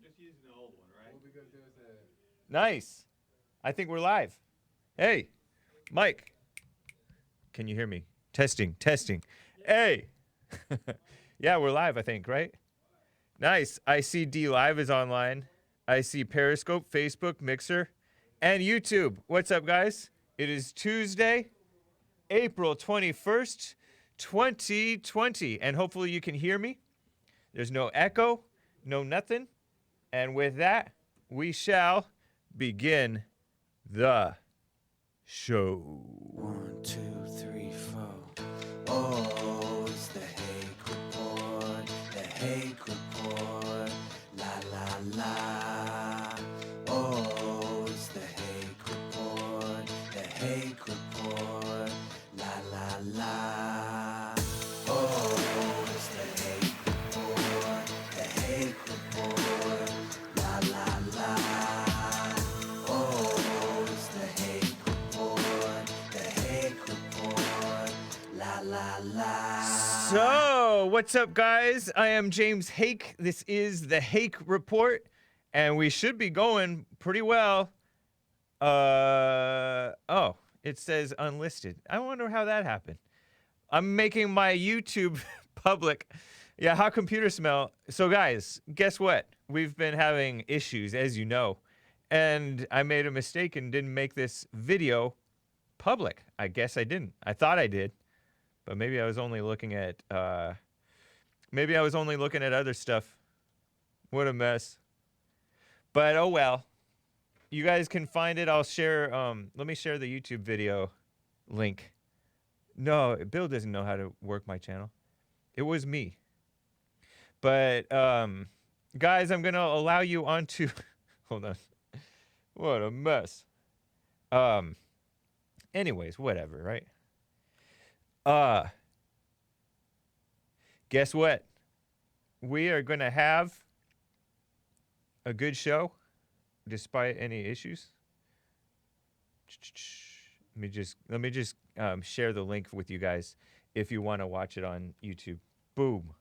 just using the old one, right? Well, because there's a... Nice. I think we're live. Hey, Mike. Can you hear me? Testing, testing. Hey. Yeah, we're live, I think, right? Nice. I see D Live is online. I see Periscope, Facebook, Mixer, and YouTube. What's up, guys? It is Tuesday, April 21st, 2020, and hopefully you can hear me. There's no echo, no nothing. And with that, we shall begin the show. 1, 2, 3, 4. Oh, it's the Hake Report, the Hake Report, la la la. Oh, it's the Hake Report, the Hake Report, la la la. Oh, it's the Hake Report, the Hake Report, la la la. Oh, it's the Hake Report, the Hake Report, la la la. So, what's up, guys? I am James Hake. This is the Hake Report, and we should be going pretty well. Oh, it says unlisted. I wonder how that happened. I'm making my YouTube public. Yeah, how computers smell. So, guys, guess what? We've been having issues, as you know, and I made a mistake and didn't make this video public. I guess I didn't. I thought I did. But maybe I was only looking at other stuff. What a mess. But oh well. You guys can find it. I'll share let me share the YouTube video link. No, Bill doesn't know how to work my channel. It was me. But guys, I'm gonna allow you onto hold on. What a mess. Anyways, whatever, right? Guess what? We are going to have a good show despite any issues. Let me just share the link with you guys if you want to watch it on YouTube. Boom.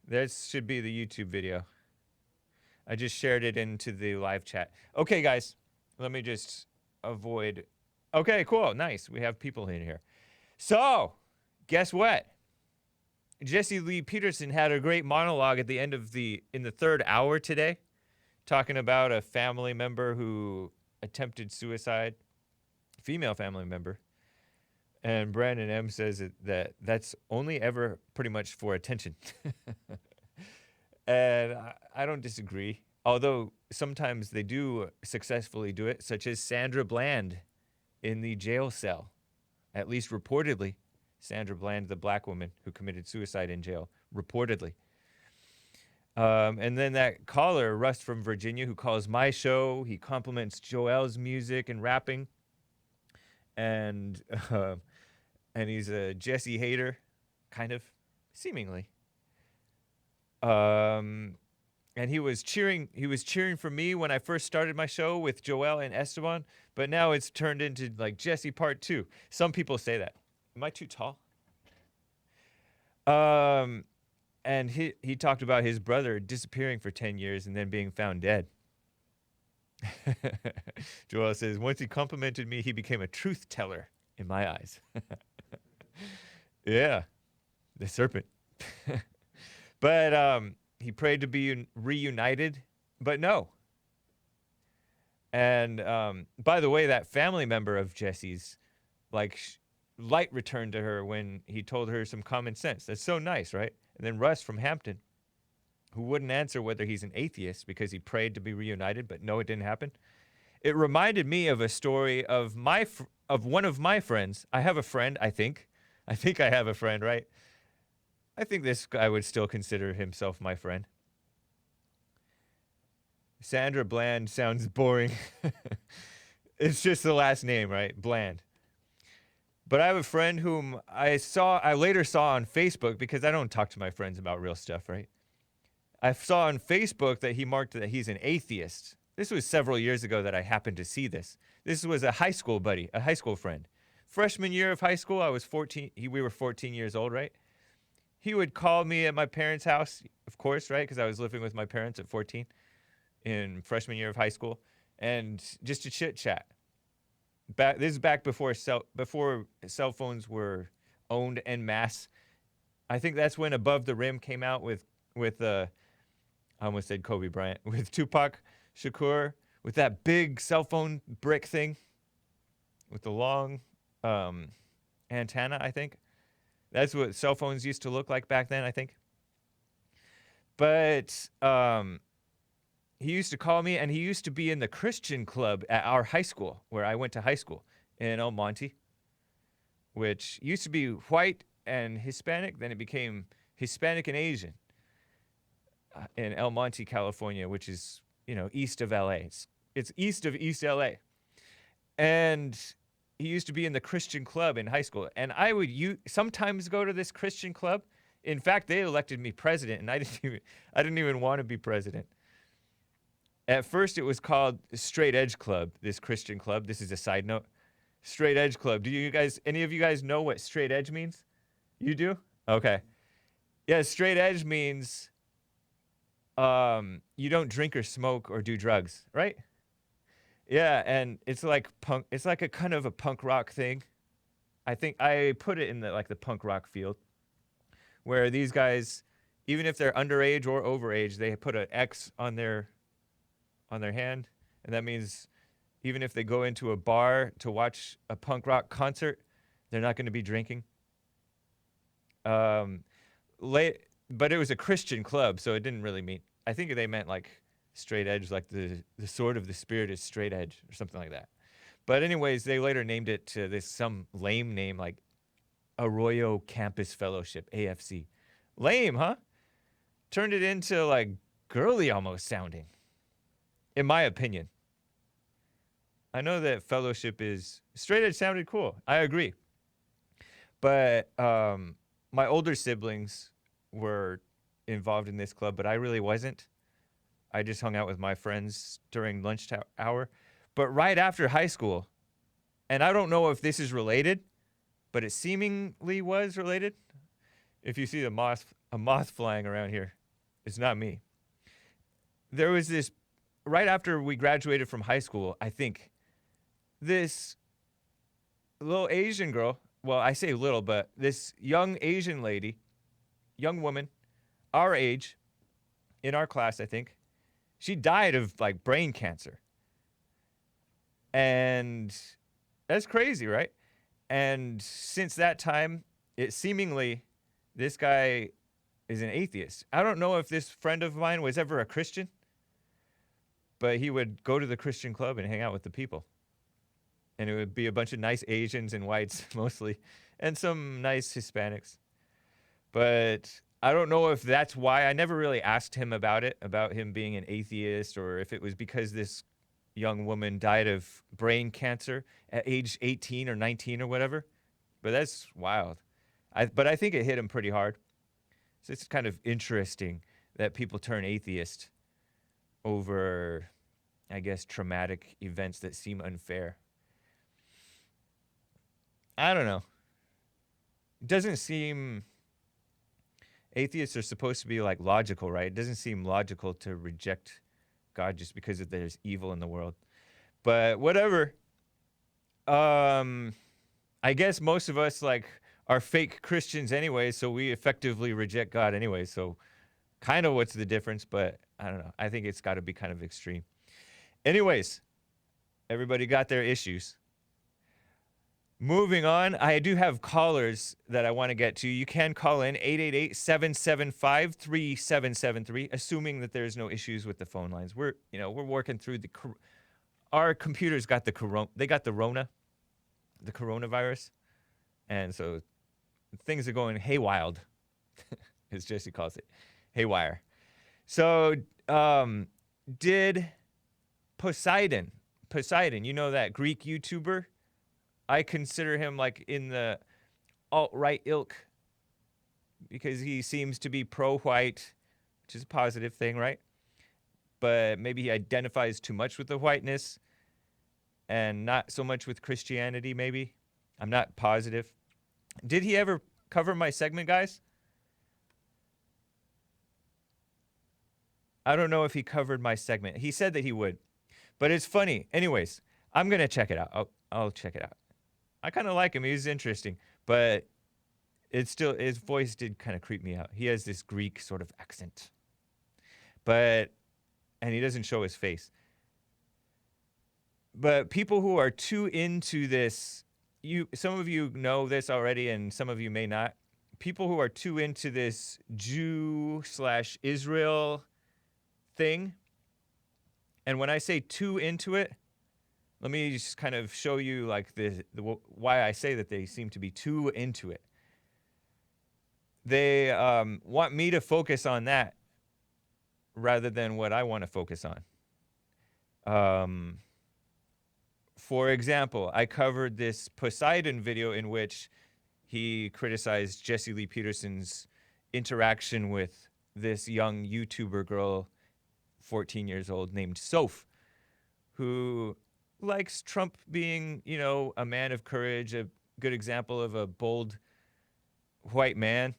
That should be the YouTube video. I just shared it into the live chat. Okay, guys, let me just avoid. Okay, cool, nice. We have people in here. So, guess what? Jesse Lee Peterson had a great monologue at the end of in the third hour today, talking about a family member who attempted suicide, female family member. And Brandon M says that's only ever pretty much for attention. And I don't disagree, although sometimes they do successfully do it, such as Sandra Bland in the jail cell. At least reportedly, Sandra Bland, the black woman who committed suicide in jail, reportedly. And then that caller, Russ from Virginia, who calls my show. He compliments Joel's music and rapping. And he's a Jesse hater, kind of, seemingly. And he was cheering for me when I first started my show with Joel and Esteban, but now it's turned into like Jesse Part 2. Some people say that. Am I too tall? And he talked about his brother disappearing for 10 years and then being found dead. Joel says, once he complimented me, he became a truth teller in my eyes. Yeah, the serpent. But he prayed to be reunited, but no. And by the way, that family member of Jesse's, like, light returned to her when he told her some common sense. That's so nice, right? And then Russ from Hampton, who wouldn't answer whether he's an atheist because he prayed to be reunited, but no, it didn't happen. It reminded me of a story of one of my friends. I have a friend, I think. I think I have a friend, right? I think this guy would still consider himself my friend. Sandra Bland sounds boring. It's just the last name, right? Bland. But I have a friend whom I later saw on Facebook, because I don't talk to my friends about real stuff, right? I saw on Facebook that he marked that he's an atheist. This was several years ago that I happened to see this. This was a high school buddy, a high school friend. Freshman year of high school, I was 14. We were 14 years old, right? he would call me at my parents' house, of course, right? Because I was living with my parents at 14 in freshman year of high school, and just to chit chat. This is back before cell phones were owned en masse. I think that's when Above the Rim came out with I almost said Kobe Bryant, with Tupac Shakur, with that big cell phone brick thing with the long antenna, I think. That's what cell phones used to look like back then, I think. But he used to call me, and he used to be in the Christian club at our high school, where I went to high school in El Monte, which used to be white and Hispanic. Then it became Hispanic and Asian in El Monte, California, which is, east of LA. It's east of East LA. And he used to be in the Christian club in high school. And I would sometimes go to this Christian club. In fact, they elected me president, and I didn't even want to be president. At first, it was called Straight Edge Club, this Christian club. This is a side note. Straight Edge Club. Any of you guys know what straight edge means? You do? Okay. Yeah, straight edge means you don't drink or smoke or do drugs, right? Yeah, and it's like punk. It's like a kind of a punk rock thing. I think I put it in the punk rock field, where these guys, even if they're underage or overage, they put an X on their hand, and that means even if they go into a bar to watch a punk rock concert, they're not going to be drinking. But it was a Christian club, so it didn't really mean. I think they meant like straight edge, like the sword of the spirit is straight edge or something like that. But anyways, they later named it to some lame name like Arroyo Campus Fellowship, AFC. Lame, huh? Turned it into like girly almost sounding, in my opinion. I know that fellowship is straight edge sounded cool. I agree. But my older siblings were involved in this club, but I really wasn't. I just hung out with my friends during lunch hour. But right after high school, and I don't know if this is related, but it seemingly was related. If you see a moth flying around here, it's not me. There was this, right after we graduated from high school, I think, this little Asian girl, well, I say little, but this young Asian lady, young woman, our age, in our class, I think, she died of like brain cancer. And that's crazy, right? And since that time, it seemingly, this guy is an atheist. I don't know if this friend of mine was ever a Christian, but he would go to the Christian club and hang out with the people. And it would be a bunch of nice Asians and whites mostly, and some nice Hispanics. But I don't know if that's why. I never really asked him about it, about him being an atheist, or if it was because this young woman died of brain cancer at age 18 or 19 or whatever. But that's wild. But I think it hit him pretty hard. So it's kind of interesting that people turn atheist over, I guess, traumatic events that seem unfair. I don't know. It doesn't seem... Atheists are supposed to be like logical, right? It doesn't seem logical to reject God just because there's evil in the world. But whatever. I guess most of us are fake Christians anyway, so we effectively reject God anyway. So kind of what's the difference, but I don't know. I think it's got to be kind of extreme. Anyways, everybody got their issues. Moving on, I do have callers that I want to get to. You can call in 888-775-3773, assuming that there's no issues with the phone lines. We're working through our computers got the coronavirus, and so things are going haywild, as Jesse calls it, haywire. So, did Poseidon, that Greek YouTuber? I consider him in the alt-right ilk because he seems to be pro-white, which is a positive thing, right? But maybe he identifies too much with the whiteness and not so much with Christianity, maybe. I'm not positive. Did he ever cover my segment, guys? I don't know if he covered my segment. He said that he would, but it's funny. Anyways, I'm gonna check it out. I'll check it out. I kind of like him. He's interesting, but it's still, his voice did kind of creep me out. He has this Greek sort of accent, and he doesn't show his face. But people who are too into this, some of you know this already, and some of you may not. People who are too into this Jew/Israel thing, and when I say too into it, let me just kind of show you like why I say that they seem to be too into it. They want me to focus on that rather than what I want to focus on. For example, I covered this Poseidon video in which he criticized Jesse Lee Peterson's interaction with this young YouTuber girl, 14 years old, named Soph, who likes Trump being, a man of courage, a good example of a bold white man,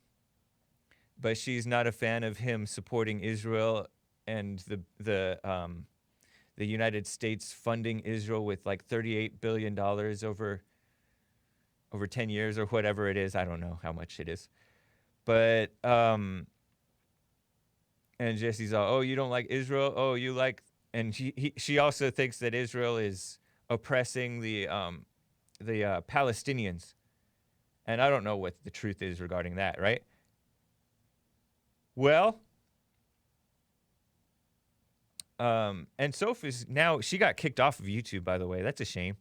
but she's not a fan of him supporting Israel and the United States funding Israel with like $38 billion over 10 years or whatever it is. I don't know how much it is. But, and Jesse's all, oh, you don't like Israel? Oh, you like, and she also thinks that Israel is oppressing the Palestinians. And I don't know what the truth is regarding that, right? Well, and Sophie's now, she got kicked off of YouTube, by the way. That's a shame.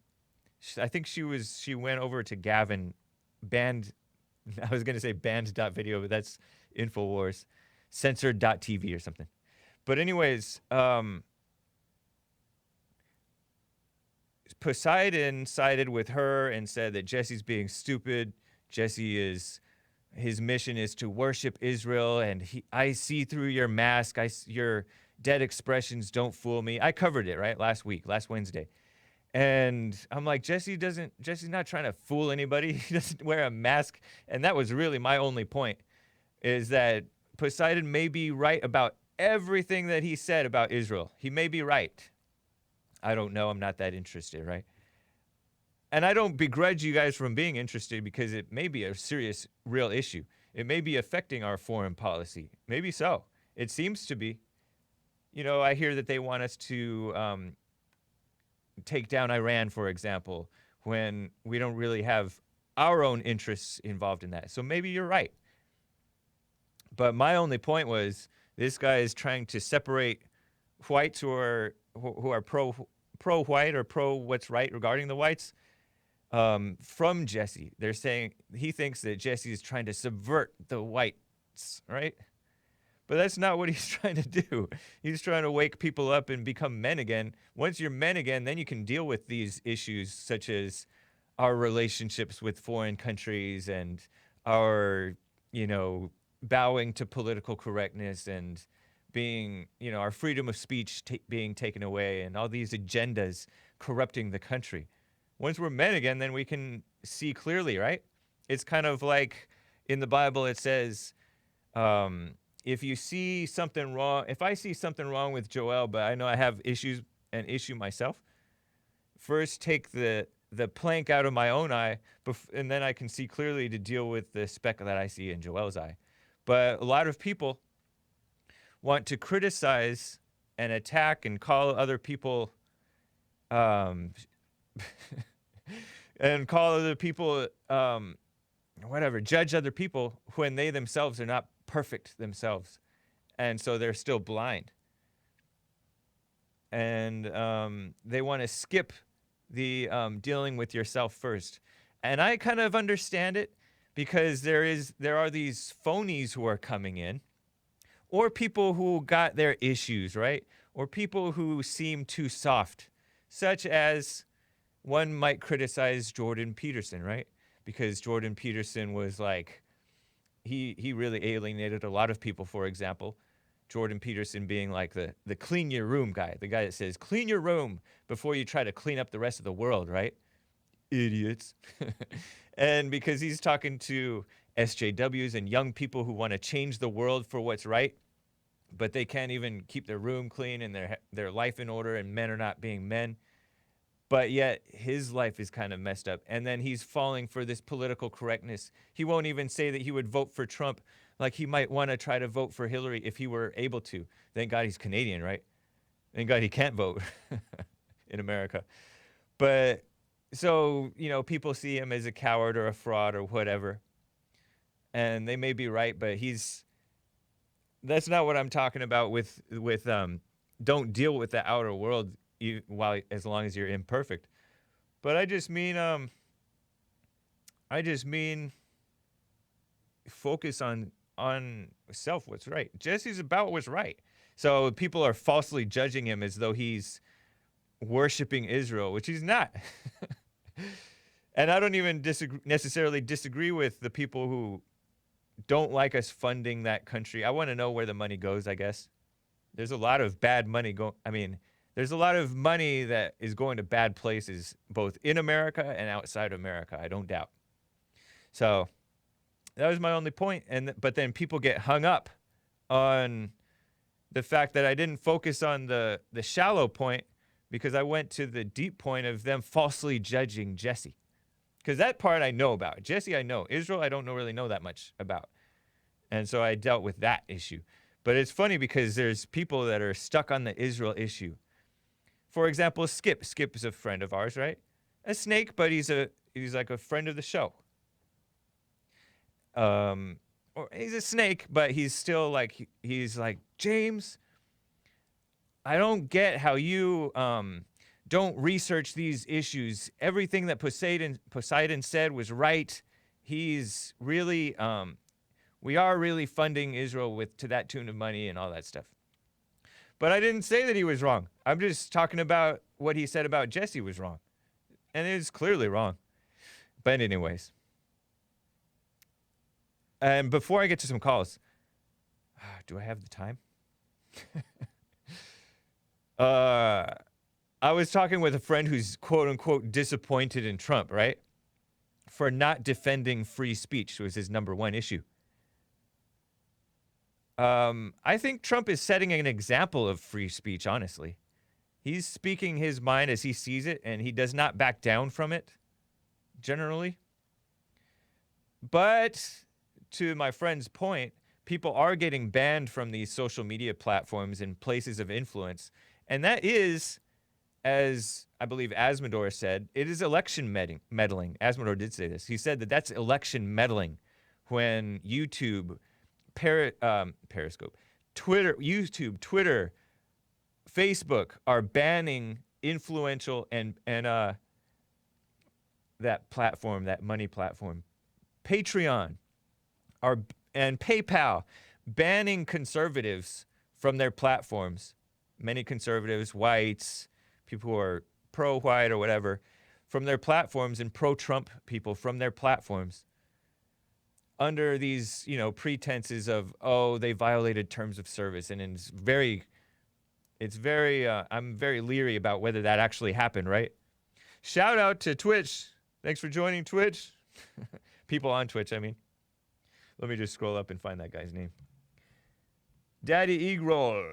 I think she went over to Gavin, banned, I was going to say banned.video, but that's InfoWars, censored.tv or something. But anyways, Poseidon sided with her and said that Jesse's being stupid. His mission is to worship Israel, and I see through your mask. Your dead expressions don't fool me. I covered it, right, last Wednesday. And I'm like, Jesse's not trying to fool anybody. He doesn't wear a mask. And that was really my only point, is that Poseidon may be right about everything that he said about Israel. He may be right. I don't know. I'm not that interested, right? And I don't begrudge you guys from being interested, because it may be a serious, real issue. It may be affecting our foreign policy. Maybe so. It seems to be. I hear that they want us to take down Iran, for example, when we don't really have our own interests involved in that. So maybe you're right. But my only point was, this guy is trying to separate whites who are pro-white or pro what's right regarding the whites from Jesse. They're saying he thinks that Jesse is trying to subvert the whites, right? But that's not what he's trying to do. He's trying to wake people up and become men again. Once you're men again, then you can deal with these issues, such as our relationships with foreign countries and our, bowing to political correctness and being, our freedom of speech being taken away, and all these agendas corrupting the country. Once we're men again, then we can see clearly, right? It's kind of like in the Bible, it says, if you see something wrong, if I see something wrong with Joel, but I know I have an issue myself, first take the plank out of my own eye, and then I can see clearly to deal with the speck that I see in Joel's eye. But a lot of people want to criticize and attack and call other people, and call other people, judge other people when they themselves are not perfect themselves. And so they're still blind. And they want to skip the dealing with yourself first. And I kind of understand it, because there are these phonies who are coming in, or people who got their issues, right? Or people who seem too soft, such as one might criticize Jordan Peterson, right? Because Jordan Peterson was like, he really alienated a lot of people, for example. Jordan Peterson being like the clean your room guy, the guy that says, clean your room before you try to clean up the rest of the world, right? Idiots. And because he's talking to SJWs and young people who want to change the world for what's right, but they can't even keep their room clean and their life in order, and men are not being men. But yet his life is kind of messed up. And then he's falling for this political correctness. He won't even say that he would vote for Trump. Like he might want to try to vote for Hillary if he were able to. Thank God he's Canadian, right? Thank God he can't vote in America. But so, people see him as a coward or a fraud or whatever. And they may be right, but that's not what I'm talking about with don't deal with the outer world as long as you're imperfect. But I just mean focus on self, what's right. Jesse's about what's right. So people are falsely judging him as though he's worshiping Israel, which he's not. And I don't even necessarily disagree with the people who don't like us funding that country. I want to know where the money goes, I guess. There's a lot of bad money there's a lot of money that is going to bad places, both in America and outside of America, I don't doubt. So that was my only point. But then people get hung up on the fact that I didn't focus on the shallow point, because I went to the deep point of them falsely judging Jesse. Because that part I know about. Jesse I know. Israel I don't really know that much about. And so I dealt with that issue. But it's funny because there's people that are stuck on the Israel issue. For example, Skip. Skip is a friend of ours, right? A snake, but he's like a friend of the show. Or he's a snake, but he's still like, he's like, James, I don't get how you don't research these issues. Everything that Poseidon said was right. He's really, we are really funding Israel to that tune of money and all that stuff. But I didn't say that he was wrong. I'm just talking about what he said about Jesse was wrong. And it is clearly wrong. But anyways. And before I get to some calls, do I have the time? I was talking with a friend who's quote unquote disappointed in Trump, right? For not defending free speech was his number one issue. I think Trump is setting an example of free speech, honestly. He's speaking his mind as he sees it, and he does not back down from it, generally. But to my friend's point, people are getting banned from these social media platforms and places of influence. And that is, as I believe Asmodor said, it is election meddling. Asmodor did say this. He said that that's election meddling when YouTube, Periscope, Twitter, YouTube, Twitter, Facebook are banning influential and that platform, that money platform, Patreon, and PayPal, banning conservatives from their platforms. Many conservatives, whites, people who are pro-white or whatever, from their platforms, and pro-Trump people from their platforms, under these, pretenses of, they violated terms of service. And it's very, I'm very leery about whether that actually happened, right? Shout out to Twitch. Thanks for joining Twitch. People on Twitch, I mean. Let me just scroll up and find that guy's name. Daddy Egrol.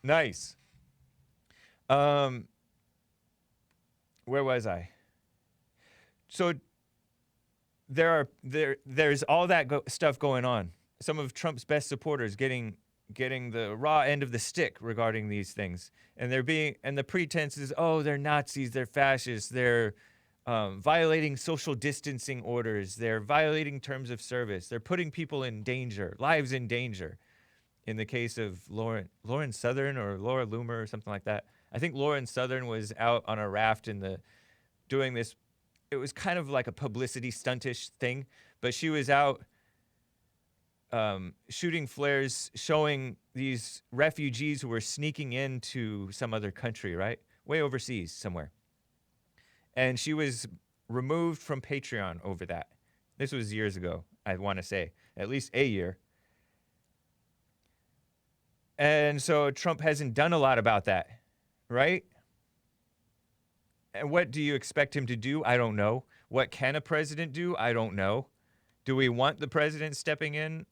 Nice. Where was I? So there's all that stuff going on. Some of Trump's best supporters getting the raw end of the stick regarding these things, and the pretense is, they're Nazis, they're fascists, they're violating social distancing orders, they're violating terms of service, they're putting people in danger, lives in danger. In the case of Lauren Southern or Laura Loomer or something like that. I think Lauren Southern was out on a raft doing this. It was kind of like a publicity stuntish thing, but she was out shooting flares, showing these refugees who were sneaking into some other country, right? Way overseas somewhere. And she was removed from Patreon over that. This was years ago, I want to say. At least a year. And so Trump hasn't done a lot about that, right? And what do you expect him to do? I don't know. What can a president do? I don't know. Do we want the president stepping in?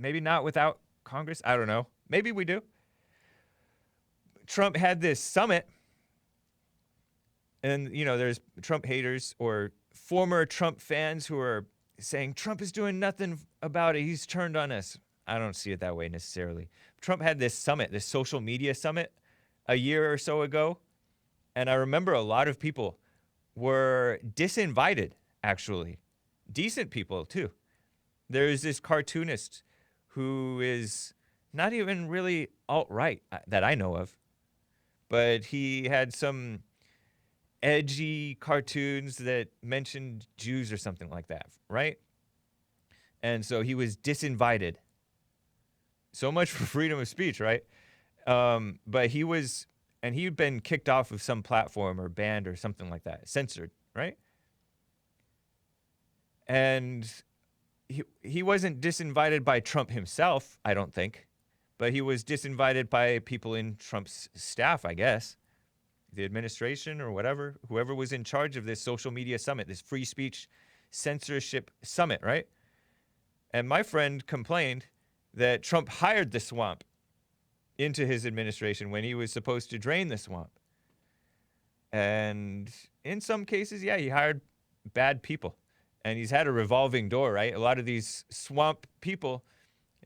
maybe not without Congress. I don't know. Maybe we do. Trump had this summit, and, you know, there's Trump haters or former Trump fans who are saying Trump is doing nothing about it. He's turned on us. I don't see it that way necessarily. Trump had this summit, this social media summit, a year or so ago. And I remember a lot of people were disinvited, actually. Decent people, too. There's this cartoonist who is not even really alt-right that I know of, but he had some edgy cartoons that mentioned Jews or something like that, right? And so he was disinvited. So much for freedom of speech, right? But he was, and he'd been kicked off of some platform or banned or something like that, censored, right? And he wasn't disinvited by Trump himself, I don't think, but he was disinvited by people in Trump's staff, I guess, the administration or whatever, whoever was in charge of this social media summit, this free speech censorship summit, right? And my friend complained that Trump hired the swamp into his administration when he was supposed to drain the swamp. And in some cases, yeah, he hired bad people. And he's had a revolving door, right? A lot of these swamp people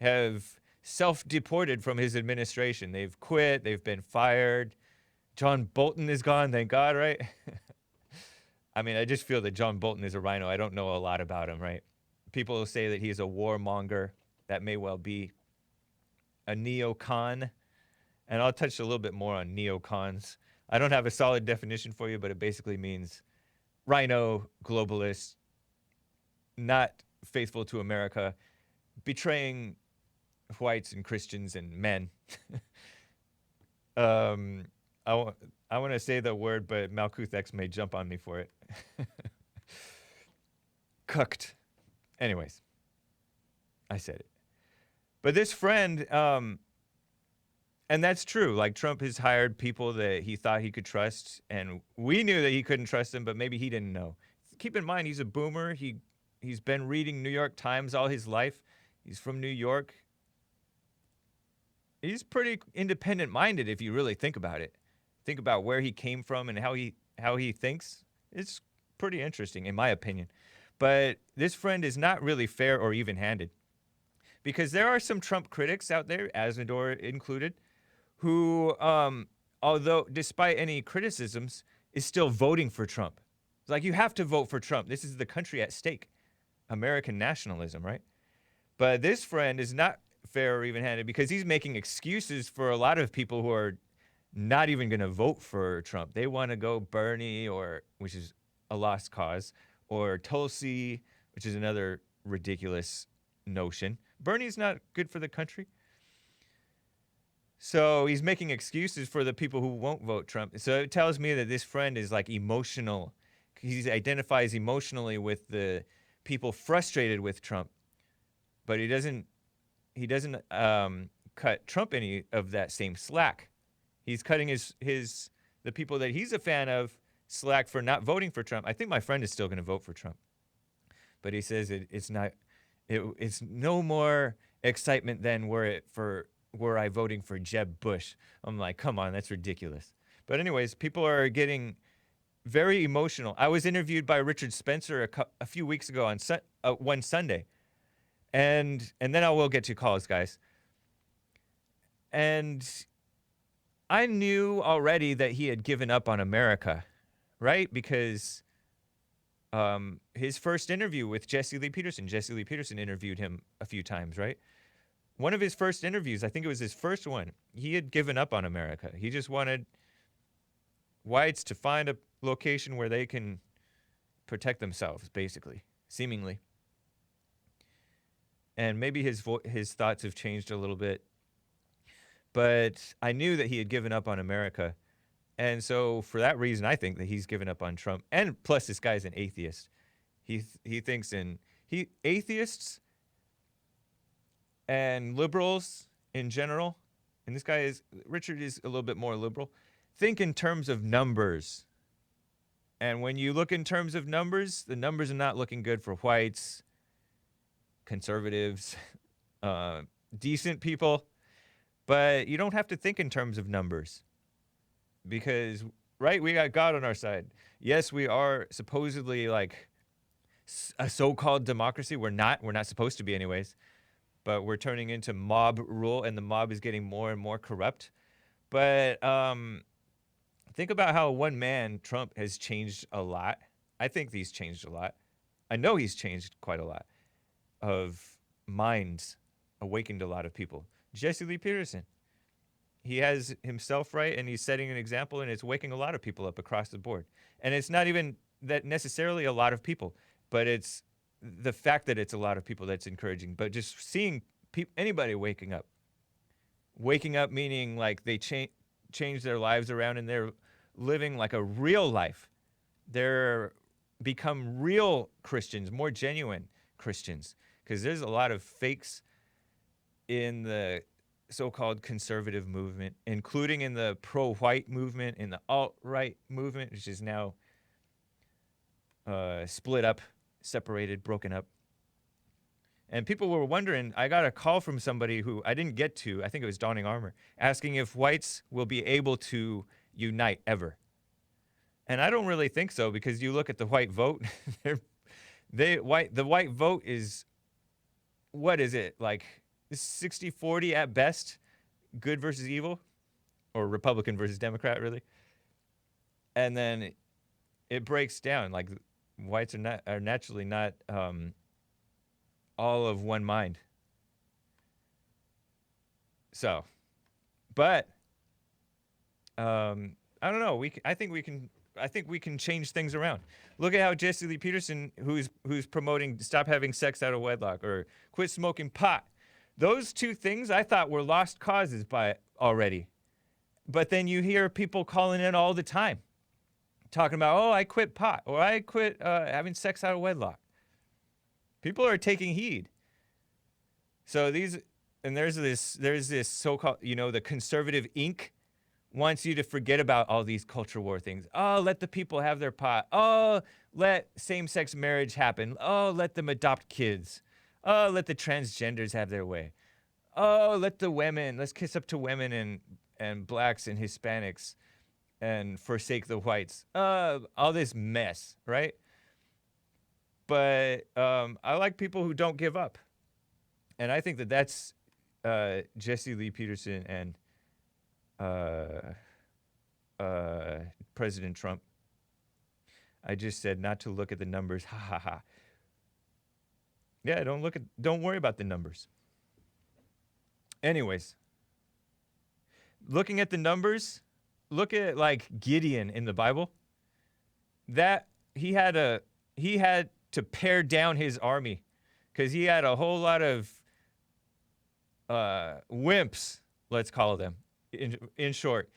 have self-deported from his administration. They've quit, they've been fired. John Bolton is gone, thank God, right? I mean, I just feel that John Bolton is a rhino. I don't know a lot about him, right? People say that he's a warmonger. That may well be a neocon. And I'll touch a little bit more on neocons. I don't have a solid definition for you, but it basically means rhino, globalist, not faithful to America, betraying whites and Christians and men. I want to say the word, but Malkuth X may jump on me for it. Cooked. Anyways, I said it. But this friend, and that's true. Like, Trump has hired people that he thought he could trust, and we knew that he couldn't trust them, but maybe he didn't know. Keep in mind, he's a boomer. He's been reading New York Times all his life. He's from New York. He's pretty independent-minded if you really think about it. Think about where he came from and how he thinks. It's pretty interesting, in my opinion. But this friend is not really fair or even-handed, because there are some Trump critics out there, Asmodor included, who, although despite any criticisms, is still voting for Trump. It's like, you have to vote for Trump. This is the country at stake. American nationalism, right? But this friend is not fair or even-handed because he's making excuses for a lot of people who are not even going to vote for Trump. They want to go Bernie, which is a lost cause, or Tulsi, which is another ridiculous notion. Bernie's not good for the country. So he's making excuses for the people who won't vote Trump. So it tells me that this friend is like emotional. He identifies emotionally with the people frustrated with Trump, but he doesn't cut Trump any of that same slack. He's cutting the people that he's a fan of slack for not voting for Trump. I think my friend is still going to vote for Trump, but he says it's no more excitement than were I voting for Jeb Bush. I'm like, come on, that's ridiculous. But anyways, people are getting very emotional. I was interviewed by Richard Spencer a few weeks ago on one Sunday, and then I will get to calls, guys. And I knew already that he had given up on America, right? Because his first interview with Jesse Lee Peterson interviewed him a few times, right? One of his first interviews, I think it was his first one, he had given up on America. He just wanted whites to find a location where they can protect themselves, basically, seemingly. And maybe his thoughts have changed a little bit. But I knew that he had given up on America. And so for that reason, I think that he's given up on Trump. And plus, this guy's an atheist. He thinks atheists and liberals in general, and Richard is a little bit more liberal, think in terms of numbers. And when you look in terms of numbers, the numbers are not looking good for whites, conservatives, decent people, but you don't have to think in terms of numbers because, right, we got God on our side. Yes, we are supposedly like a so-called democracy. We're not supposed to be anyways, but we're turning into mob rule and the mob is getting more and more corrupt. But think about how one man, Trump, has changed a lot. I think he's changed a lot. I know he's changed quite a lot of minds, awakened a lot of people. Jesse Lee Peterson, he has himself right, and he's setting an example, and it's waking a lot of people up across the board. And it's not even that necessarily a lot of people, but it's the fact that it's a lot of people that's encouraging. But just seeing anybody waking up meaning like they change their lives around and they're living like a real life. They're become real Christians, more genuine Christians, because there's a lot of fakes in the so-called conservative movement, including in the pro-white movement, in the alt-right movement, which is now split up, separated, broken up. And people were wondering, I got a call from somebody who I didn't get to, I think it was Dawning Armour, asking if whites will be able to unite ever. And I don't really think so, because you look at the white vote, the white vote is, what is it, like 60-40 at best, good versus evil, or Republican versus Democrat, really. And then it breaks down, like whites are naturally not all of one mind. So, but I don't know. I think we can change things around. Look at how Jesse Lee Peterson, who's promoting stop having sex out of wedlock or quit smoking pot. Those two things I thought were lost causes by already. But then you hear people calling in all the time, talking about, oh, I quit pot or I quit having sex out of wedlock. People are taking heed. So there's this so-called, the conservative Inc. wants you to forget about all these culture war things. Oh, let the people have their pot. Oh, let same-sex marriage happen. Oh, let them adopt kids. Oh, let the transgenders have their way. Oh, let's kiss up to women and blacks and Hispanics and forsake the whites. All this mess, right? But I like people who don't give up. And I think that's Jesse Lee Peterson and President Trump. I just said not to look at the numbers. Ha ha ha. Yeah, don't worry about the numbers. Anyways, looking at the numbers, look at like Gideon in the Bible. That he had to pare down his army because he had a whole lot of wimps, let's call them, in short.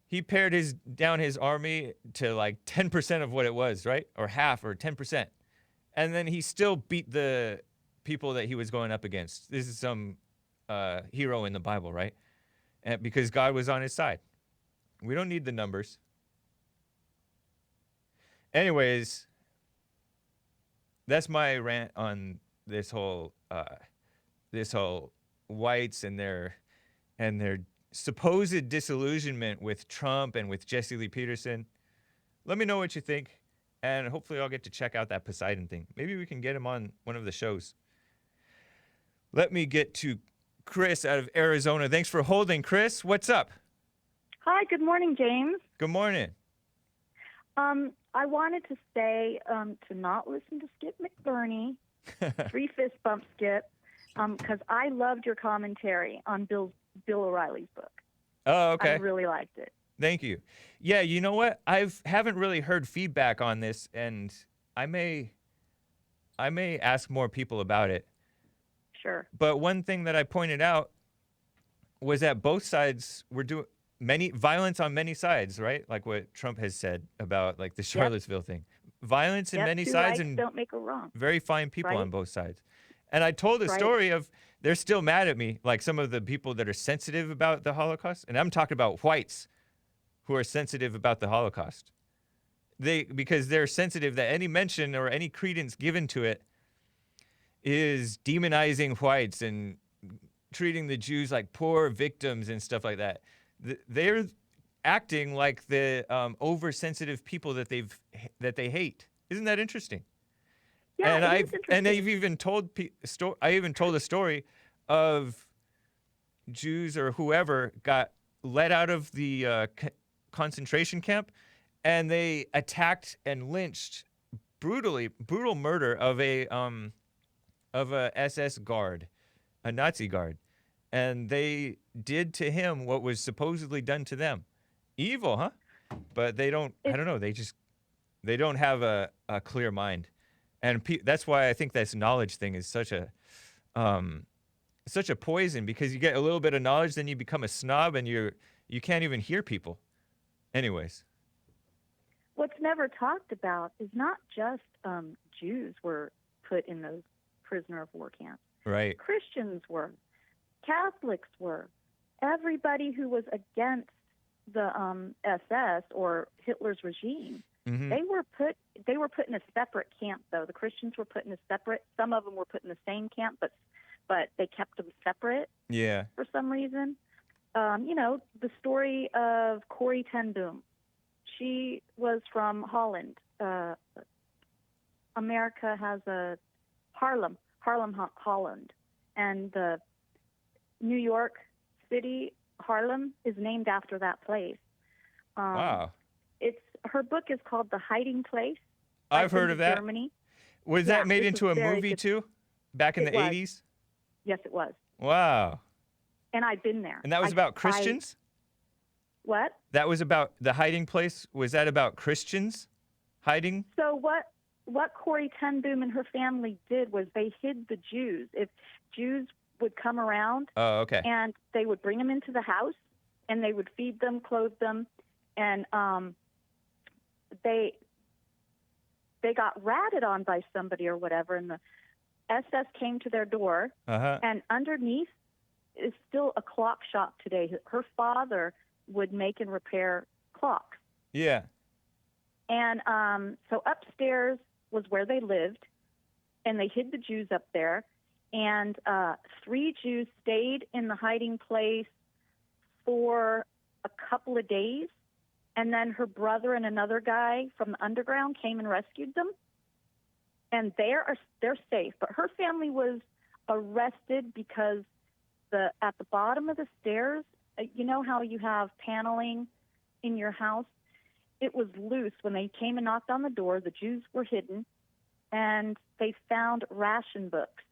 He pared down his army to like 10% of what it was, right? Or half or 10%. And then he still beat the people that he was going up against. This is some hero in the Bible, right? And because God was on his side. We don't need the numbers. Anyways, that's my rant on this whole whites and their supposed disillusionment with Trump and with Jesse Lee Peterson. Let me know what you think, and hopefully I'll get to check out that Poseidon thing. Maybe we can get him on one of the shows. Let me get to Chris out of Arizona. Thanks for holding, Chris. What's up? Hi, good morning, James. Good morning. I wanted to say to not listen to Skip McBurney, 3 fist bump Skip, because I loved your commentary on Bill O'Reilly's book. Oh, okay. I really liked it. Thank you. Yeah, you know what? Haven't really heard feedback on this, and I may ask more people about it. Sure. But one thing that I pointed out was that both sides were doing violence on many sides, right? Like what Trump has said about like the Charlottesville thing. Violence in many sides and don't make a wrong. Very fine people Right. on both sides. And I told a story of they're still mad at me, like some of the people that are sensitive about the Holocaust. And I'm talking about whites who are sensitive about the Holocaust. Because they're sensitive that any mention or any credence given to it is demonizing whites and treating the Jews like poor victims and stuff like that. They're acting like the oversensitive people that they hate. Isn't that interesting? Yeah, And it is interesting. I've even told I even told a story of Jews or whoever got let out of the concentration camp, and they attacked and lynched brutal murder of a SS guard, a Nazi guard, and they did to him what was supposedly done to them. Evil, huh? But they don't. I don't know. They don't have a clear mind, and that's why I think this knowledge thing is such a poison, because you get a little bit of knowledge, then you become a snob, and you can't even hear people. Anyways. What's never talked about is not just Jews were put in those prisoner of war camps. Right. Christians were. Catholics were. Everybody who was against the SS or Hitler's regime, they were put in a separate camp, though. The Christians were put in a separate. Some of them were put in the same camp, but they kept them separate. Yeah. For some reason. The story of Corrie ten Boom. She was from Holland. America has a Harlem, Holland. And the New York City, Harlem, is named after that place. Wow. Her book is called The Hiding Place. I've heard of that. Germany. Was that made into a movie too? Back in the 80s? Yes, it was. Wow. And I've been there. And that was about Christians? What? That was about The Hiding Place? Was that about Christians hiding? So what Corrie ten Boom and her family did was they hid the Jews. If Jews would come around, and they would bring them into the house, and they would feed them, clothe them, and they got ratted on by somebody or whatever, and the SS came to their door, and underneath is still a clock shop today. Her father would make and repair clocks. Yeah. And so upstairs was where they lived, and they hid the Jews up there. And 3 Jews stayed in the hiding place for a couple of days. And then her brother and another guy from the underground came and rescued them. And they're safe. But her family was arrested because at the bottom of the stairs, you know how you have paneling in your house? It was loose. When they came and knocked on the door, the Jews were hidden, and they found ration books.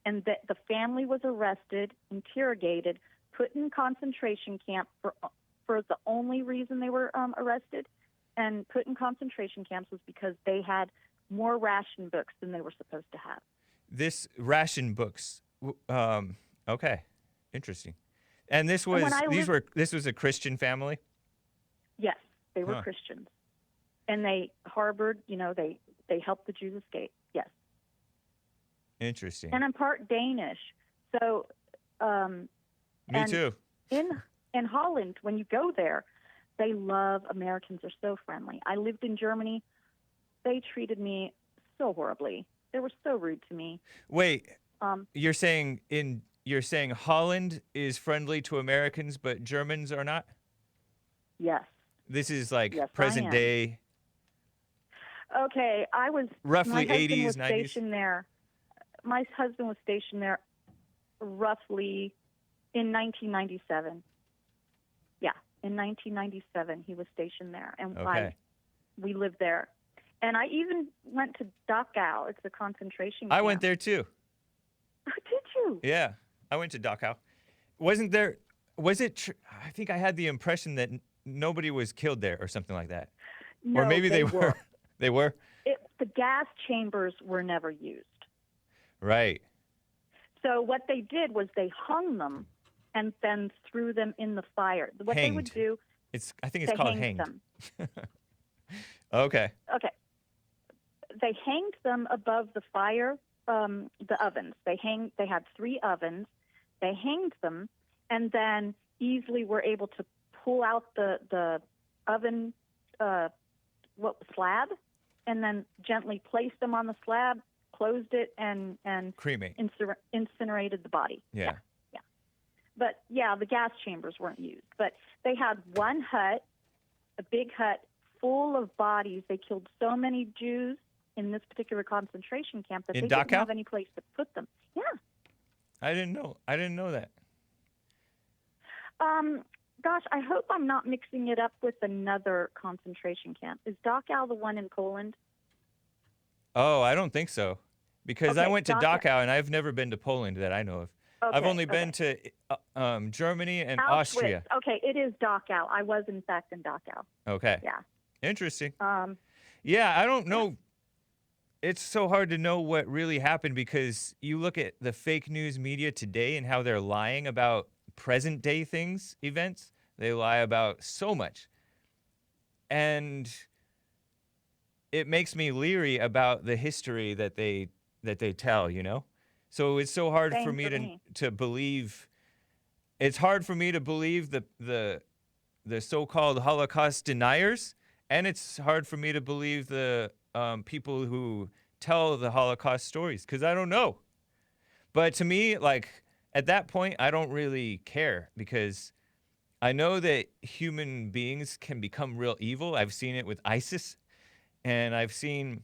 And the family was arrested, interrogated, put in concentration camp for the only reason they were arrested and put in concentration camps was because they had more ration books than they were supposed to have. This ration books, okay, interesting. And this was this was a Christian family? Yes, they were Christians. And they harbored, they helped the Jews escape. Yes. Interesting. And I'm part Danish. So Me too. In Holland, when you go there, they love Americans. Are so friendly. I lived in Germany. They treated me so horribly. They were so rude to me. Wait, you're saying Holland is friendly to Americans, but Germans are not? Yes. This is like Yes, present day. Okay, I was roughly my husband 80s, was 90s. Stationed there. My husband was stationed there roughly in 1997. Yeah, in 1997 he was stationed there, and we lived there. And I even went to Dachau. It's a concentration camp. I went there too. Oh, did you? Yeah, I went to Dachau. Wasn't there? Was it? I think I had the impression that nobody was killed there or something like that. No, or maybe they were. They were? The gas chambers were never used. Right. So what they did was they hung them and then threw them in the fire. What hanged. they would do... I think it's called hanged. Them. Okay. Okay. They hanged them above the fire, the ovens. They had 3 ovens. They hanged them and then easily were able to pull out the oven slab and then gently place them on the slab, closed it and Cremate. incinerated the body. Yeah. But yeah, the gas chambers weren't used. But they had one hut, a big hut full of bodies. They killed so many Jews in this particular concentration camp that In they didn't Dachau? have any place to put them. Yeah. I didn't know that. Gosh, I hope I'm not mixing it up with another concentration camp. Is Dachau the one in Poland? Oh, I don't think so. Because I Okay, went to Dachau. Dachau, and I've never been to Poland that I know of. I've Okay, only been to Germany and Auschwitz. Austria. Okay, it is Dachau. I was, in fact, in Dachau. Okay. Yeah. Interesting. Um, Yeah, I don't know. It's so hard to know what really happened because you look at the fake news media today and how they're lying about present day events. They lie about so much. And it makes me leery about the history that they tell, you know? So it's so hard for Same me for to me. to believe. It's hard for me to believe the so-called Holocaust deniers, and it's hard for me to believe the people who tell the Holocaust stories because I don't know. But to me, like at that point, I don't really care because I know that human beings can become real evil. I've seen it with ISIS, and I've seen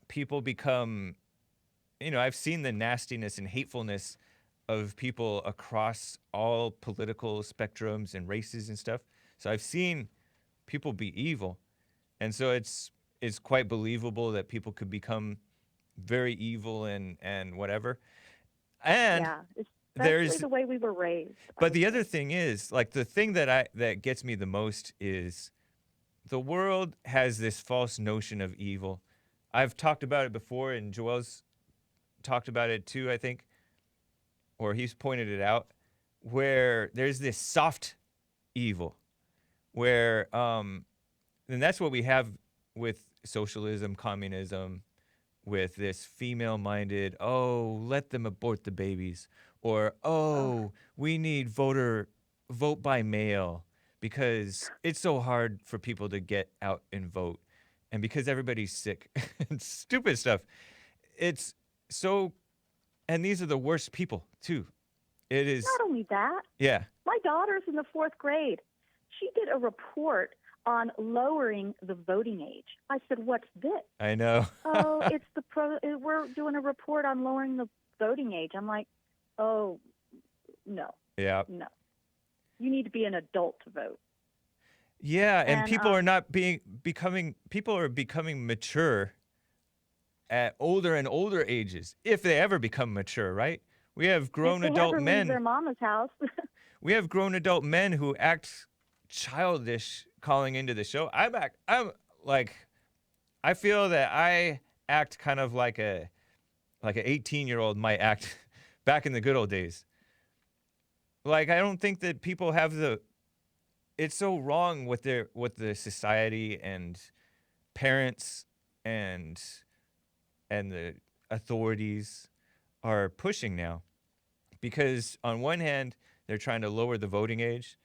people become, I've seen the nastiness and hatefulness of people across all political spectrums and races and stuff. So I've seen people be evil. And so it's quite believable that people could become very evil and whatever. And yeah, there's especially the way we were raised. I but would the say. other thing is, like the thing that gets me the most is the world has this false notion of evil. I've talked about it before, and Joel's talked about it too, I think, or he's pointed it out, where there's this soft evil, where and that's what we have with socialism, communism, with this female-minded, oh, let them abort the babies, or oh, we need vote by mail because it's so hard for people to get out and vote, and because everybody's sick and stupid stuff. It's so, and these are the worst people too. It is, Not only that, yeah. my daughter's in the 4th grade. She did a report on lowering the voting age. I said, "What's this?" I know. Oh, it's we're doing a report on lowering the voting age. I'm like, oh, no, Yeah. no. You need to be an adult to vote. Yeah, and And, people are not becoming mature at older and older ages, if they ever become mature, right? We have grown if they adult ever leave their men. mama's house. We have grown adult men who act childish calling into the show. I'm like, I feel that I act kind of like an 18-year-old might act back in the good old days. Like, I don't think that people have it's so wrong what the society and parents and the authorities are pushing now. Because on one hand, they're trying to lower the voting age,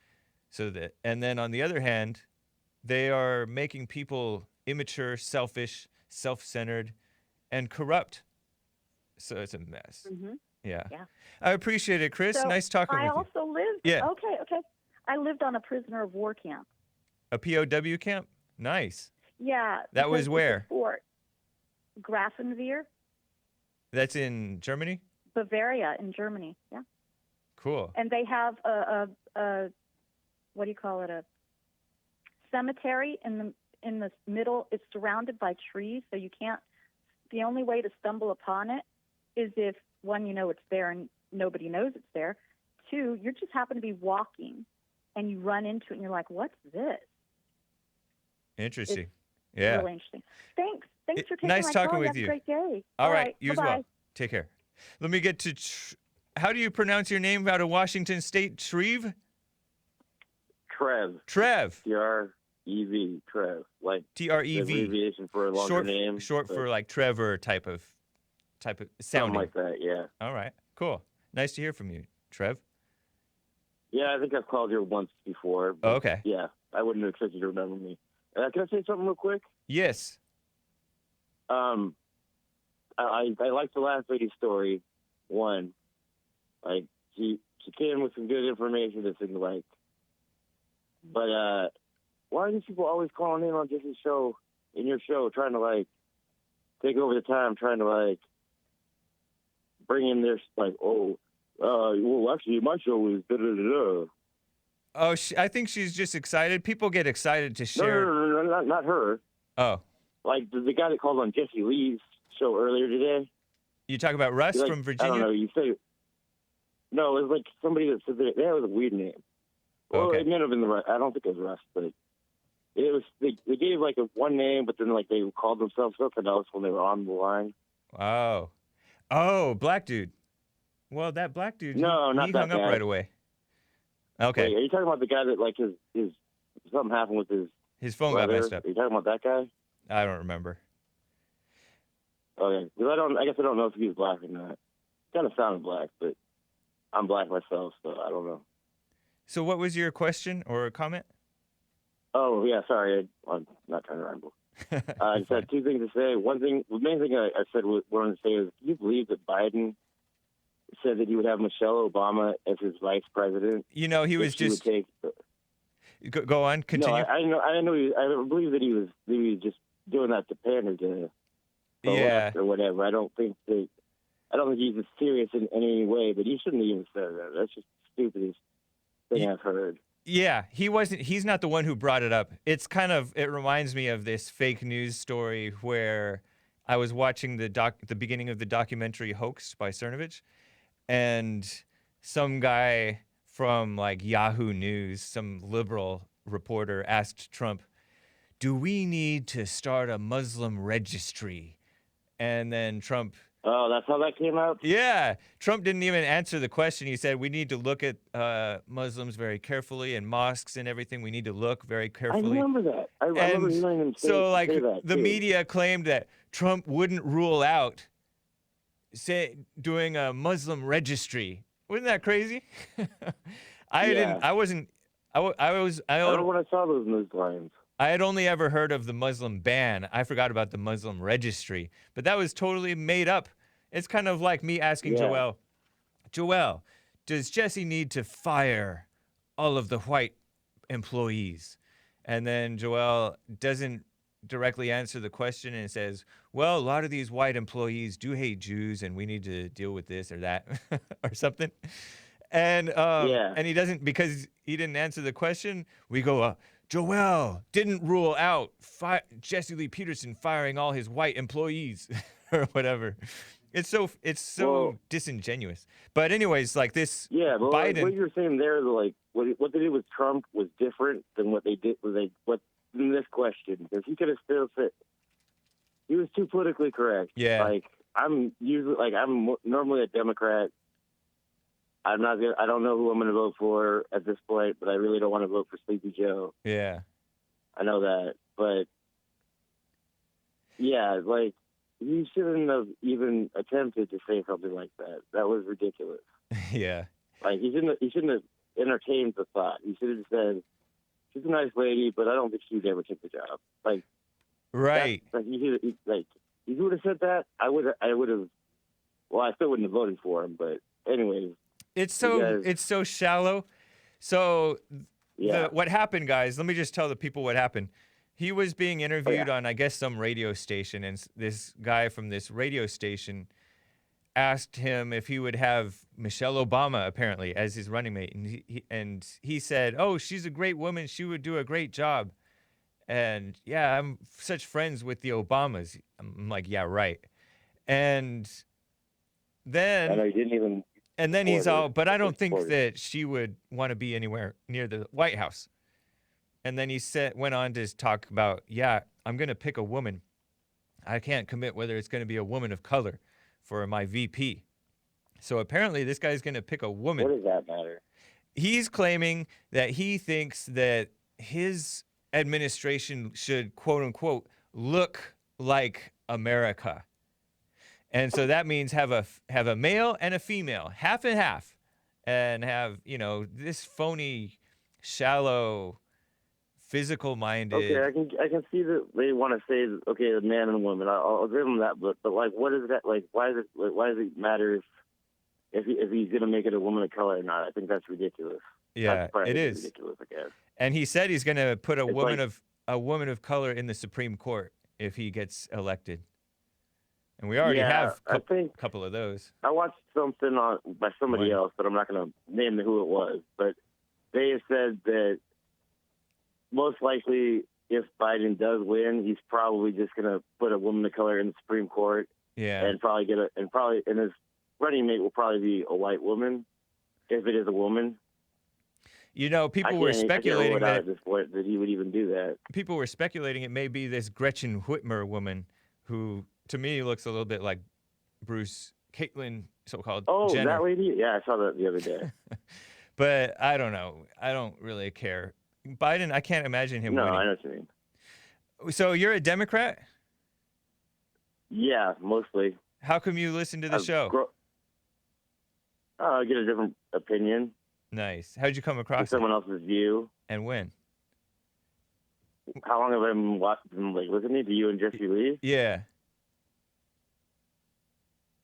and then on the other hand, they are making people immature, selfish, self-centered, and corrupt. So it's a mess. Mhm. Yeah. Yeah. I appreciate it, Chris. So Nice talking I with you. also lived. Yeah. Okay. I lived on a prisoner of war camp. A POW camp? Nice. Yeah. That was because it's a where? fort. Grafenwehr, That's in Germany? Bavaria, in Germany. Yeah. Cool. And they have a what do you call it? A cemetery in the middle. It's surrounded by trees, so you can't. The only way to stumble upon it is if, one, you know it's there and nobody knows it's there. Two, you just happen to be walking and you run into it and you're like, "What's this?" Interesting. It's Yeah. really interesting. Thanks for taking Nice my talking call. with Have you. a great day. All right. You as Bye-bye. well. Take care. Let me get to. How do you pronounce your name out of Washington State? Trev? Trev. Trev. T-R-E-V. Trev. Like the Trev. abbreviation for a longer name. Short but for like Trevor type of something sounding. like that, yeah. All right. Cool. Nice to hear from you, Trev. Yeah, I think I've called you once before. Oh, But okay. yeah, I wouldn't expect you to remember me. Can I say something real quick? Yes. I like the last lady's story. One, like she came with some good information that seemed like, but why are these people always calling in on Jesse's show, in your show, trying to like take over the time, trying to like bring in their like, well, actually, my show is da da da da. Oh, I think she's just excited. People get excited to share. No, not her. Oh, Like the guy that called on Jesse Lee's show earlier today. you talk about Russ Like, from Virginia? I don't know. You say no. It was like somebody that said that was a weird name. Well, Okay. it might have been I don't think it was Russ, but it was. They gave like one name, but then like they called themselves something else when they were on the line. Oh, black dude. Well, that black dude. No, he not that hung up guy. right away. Okay. Wait, are you talking about the guy that like his something happened with His phone brother? got messed up. Are you talking about that guy? I don't remember. Okay, because I guess I don't know if he was black or not. Kind of sounded black, but I'm black myself, so I don't know. So, what was your question or comment? Oh yeah, sorry, I'm not trying to ramble. I just had two things to say. One thing, the main thing I wanted to say is, can you believe that Biden said that he would have Michelle Obama as his vice president? You know, he was just. Go on, continue. No, I know. I believe that he was just doing that to pander to the left or whatever. I don't think he's as serious in any way, but he shouldn't have even said that. That's just the stupidest thing I've heard. Yeah, he's not the one who brought it up. It reminds me of this fake news story where I was watching the beginning of the documentary Hoax by Cernovich, and some guy from like Yahoo News, some liberal reporter, asked Trump, "Do we need to start a Muslim registry?" And then Trump... Oh, that's how that came out? Yeah. Trump didn't even answer the question. He said, we need to look at Muslims very carefully, and mosques and everything. We need to look very carefully. I remember that. I remember hearing him say that, the too. media claimed that Trump wouldn't rule out doing a Muslim registry. Wasn't that crazy? I don't know when I saw those news lines. I had only ever heard of the Muslim ban. I forgot about the Muslim registry, but that was totally made up. It's kind of like me asking Joel, does Jesse need to fire all of the white employees? And then Joel doesn't directly answer the question and says, well, a lot of these white employees do hate Jews and we need to deal with this or that or something. And and he doesn't, because he didn't answer the question, we go, Joel didn't rule out Jesse Lee Peterson firing all his white employees or whatever. It's so disingenuous. But anyways, like this, Biden. What you're saying there, like what they did with Trump was different than what they did in this question, because he could have still said he was too politically correct. Yeah, like I'm normally a Democrat. I don't know who I'm going to vote for at this point, but I really don't want to vote for Sleepy Joe. Yeah. I know that. But, yeah, like, he shouldn't have even attempted to say something like that. That was ridiculous. Yeah. Like, he shouldn't have entertained the thought. He should have said, she's a nice lady, but I don't think she would ever take the job. Like, right. If he would have said that, I would have, well, I still wouldn't have voted for him, but anyways. It's so shallow. So what happened, guys, let me just tell the people what happened. He was being interviewed on, I guess, some radio station, and this guy from this radio station asked him if he would have Michelle Obama, apparently, as his running mate. And he said, oh, she's a great woman. She would do a great job. And, yeah, I'm such friends with the Obamas. I'm like, yeah, right. And then... I know, he didn't even... And then he's all, but I don't think that she would want to be anywhere near the White House. And then he went on to talk about, I'm going to pick a woman. I can't commit whether it's going to be a woman of color for my VP. So apparently this guy's going to pick a woman. What does that matter? He's claiming that he thinks that his administration should, quote unquote, look like America. And so that means have a male and a female, half and half, and have, this phony, shallow, physical-minded. Okay, I can see that they want to say, okay, the man and woman. I'll give them that, but like, what is that? Like, why does it matter if he's gonna make it a woman of color or not? I think that's ridiculous. Yeah, it is ridiculous, I guess. And he said he's going to put a It's woman like, a woman of color in the Supreme Court if he gets elected. And we already have I think a couple of those. I watched something by somebody else, but I'm not going to name who it was. But they have said that most likely, if Biden does win, he's probably just going to put a woman of color in the Supreme Court. Yeah. And and his running mate will probably be a white woman, if it is a woman. You know, people were speculating that at this point that he would even do that. People were speculating it may be this Gretchen Whitmer woman who, to me, looks a little bit like Caitlyn, so-called Jenner. That lady? Yeah, I saw that the other day. But I don't know. I don't really care. Biden, I can't imagine him winning. No, I know what you mean. So you're a Democrat? Yeah, mostly. How come you listen to the show? I get a different opinion. Nice. How'd you come across someone else's view? And when? How long have I been listening to you and Jesse Lee? Yeah.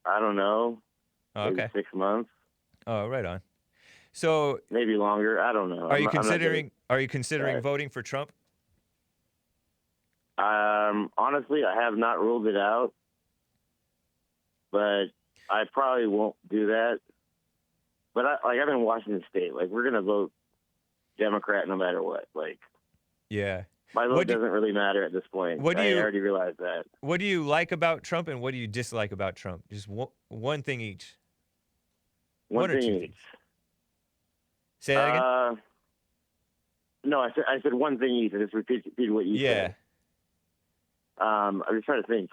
I don't know. Okay. Maybe 6 months. Oh, right on. So maybe longer. I don't know. Are you considering voting for Trump? Honestly, I have not ruled it out, but I probably won't do that. But I'm in Washington State. Like, we're gonna vote Democrat no matter what. Like, yeah, my vote doesn't really matter at this point. I already realized that. What do you like about Trump, and what do you dislike about Trump? Just one thing each. One thing each. Say that again. No, I said one thing each. I just repeated what you said. I'm just trying to think.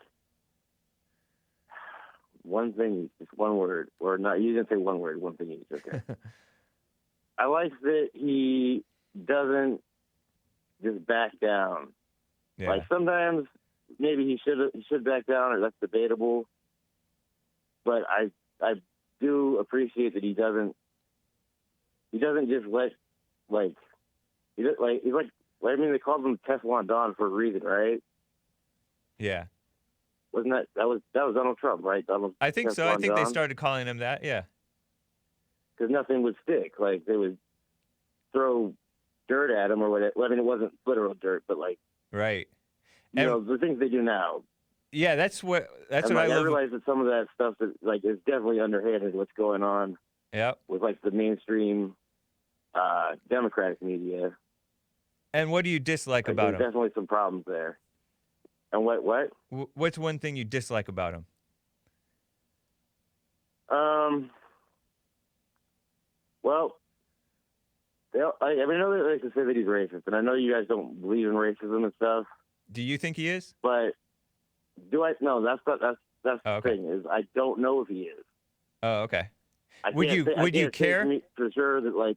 One thing, just one word, or not. You didn't say one word. One thing each. Okay. I like that he doesn't just back down. Yeah. Like, sometimes maybe he should back down, or that's debatable. But I do appreciate that he doesn't just let he's like, I mean, they called him Teflon Don for a reason, right? Yeah. Wasn't that was Donald Trump, right? I think so. I think they started calling him that. Yeah. Because nothing would stick. Like, they would throw dirt at him or whatever. I mean, it wasn't literal dirt, but like, right. You know, the things they do now. Yeah, that's what I love. I realize that some of that stuff is definitely underhanded. What's going on? Yep. With like the mainstream Democratic media. And what do you dislike about him? There's definitely some problems there. And what? What's one thing you dislike about him? Well, I know they like to say that he's racist, and I know you guys don't believe in racism and stuff. Do you think he is? But do I? No, that's the thing, is I don't know if he is. Oh, okay. Would you care? For sure that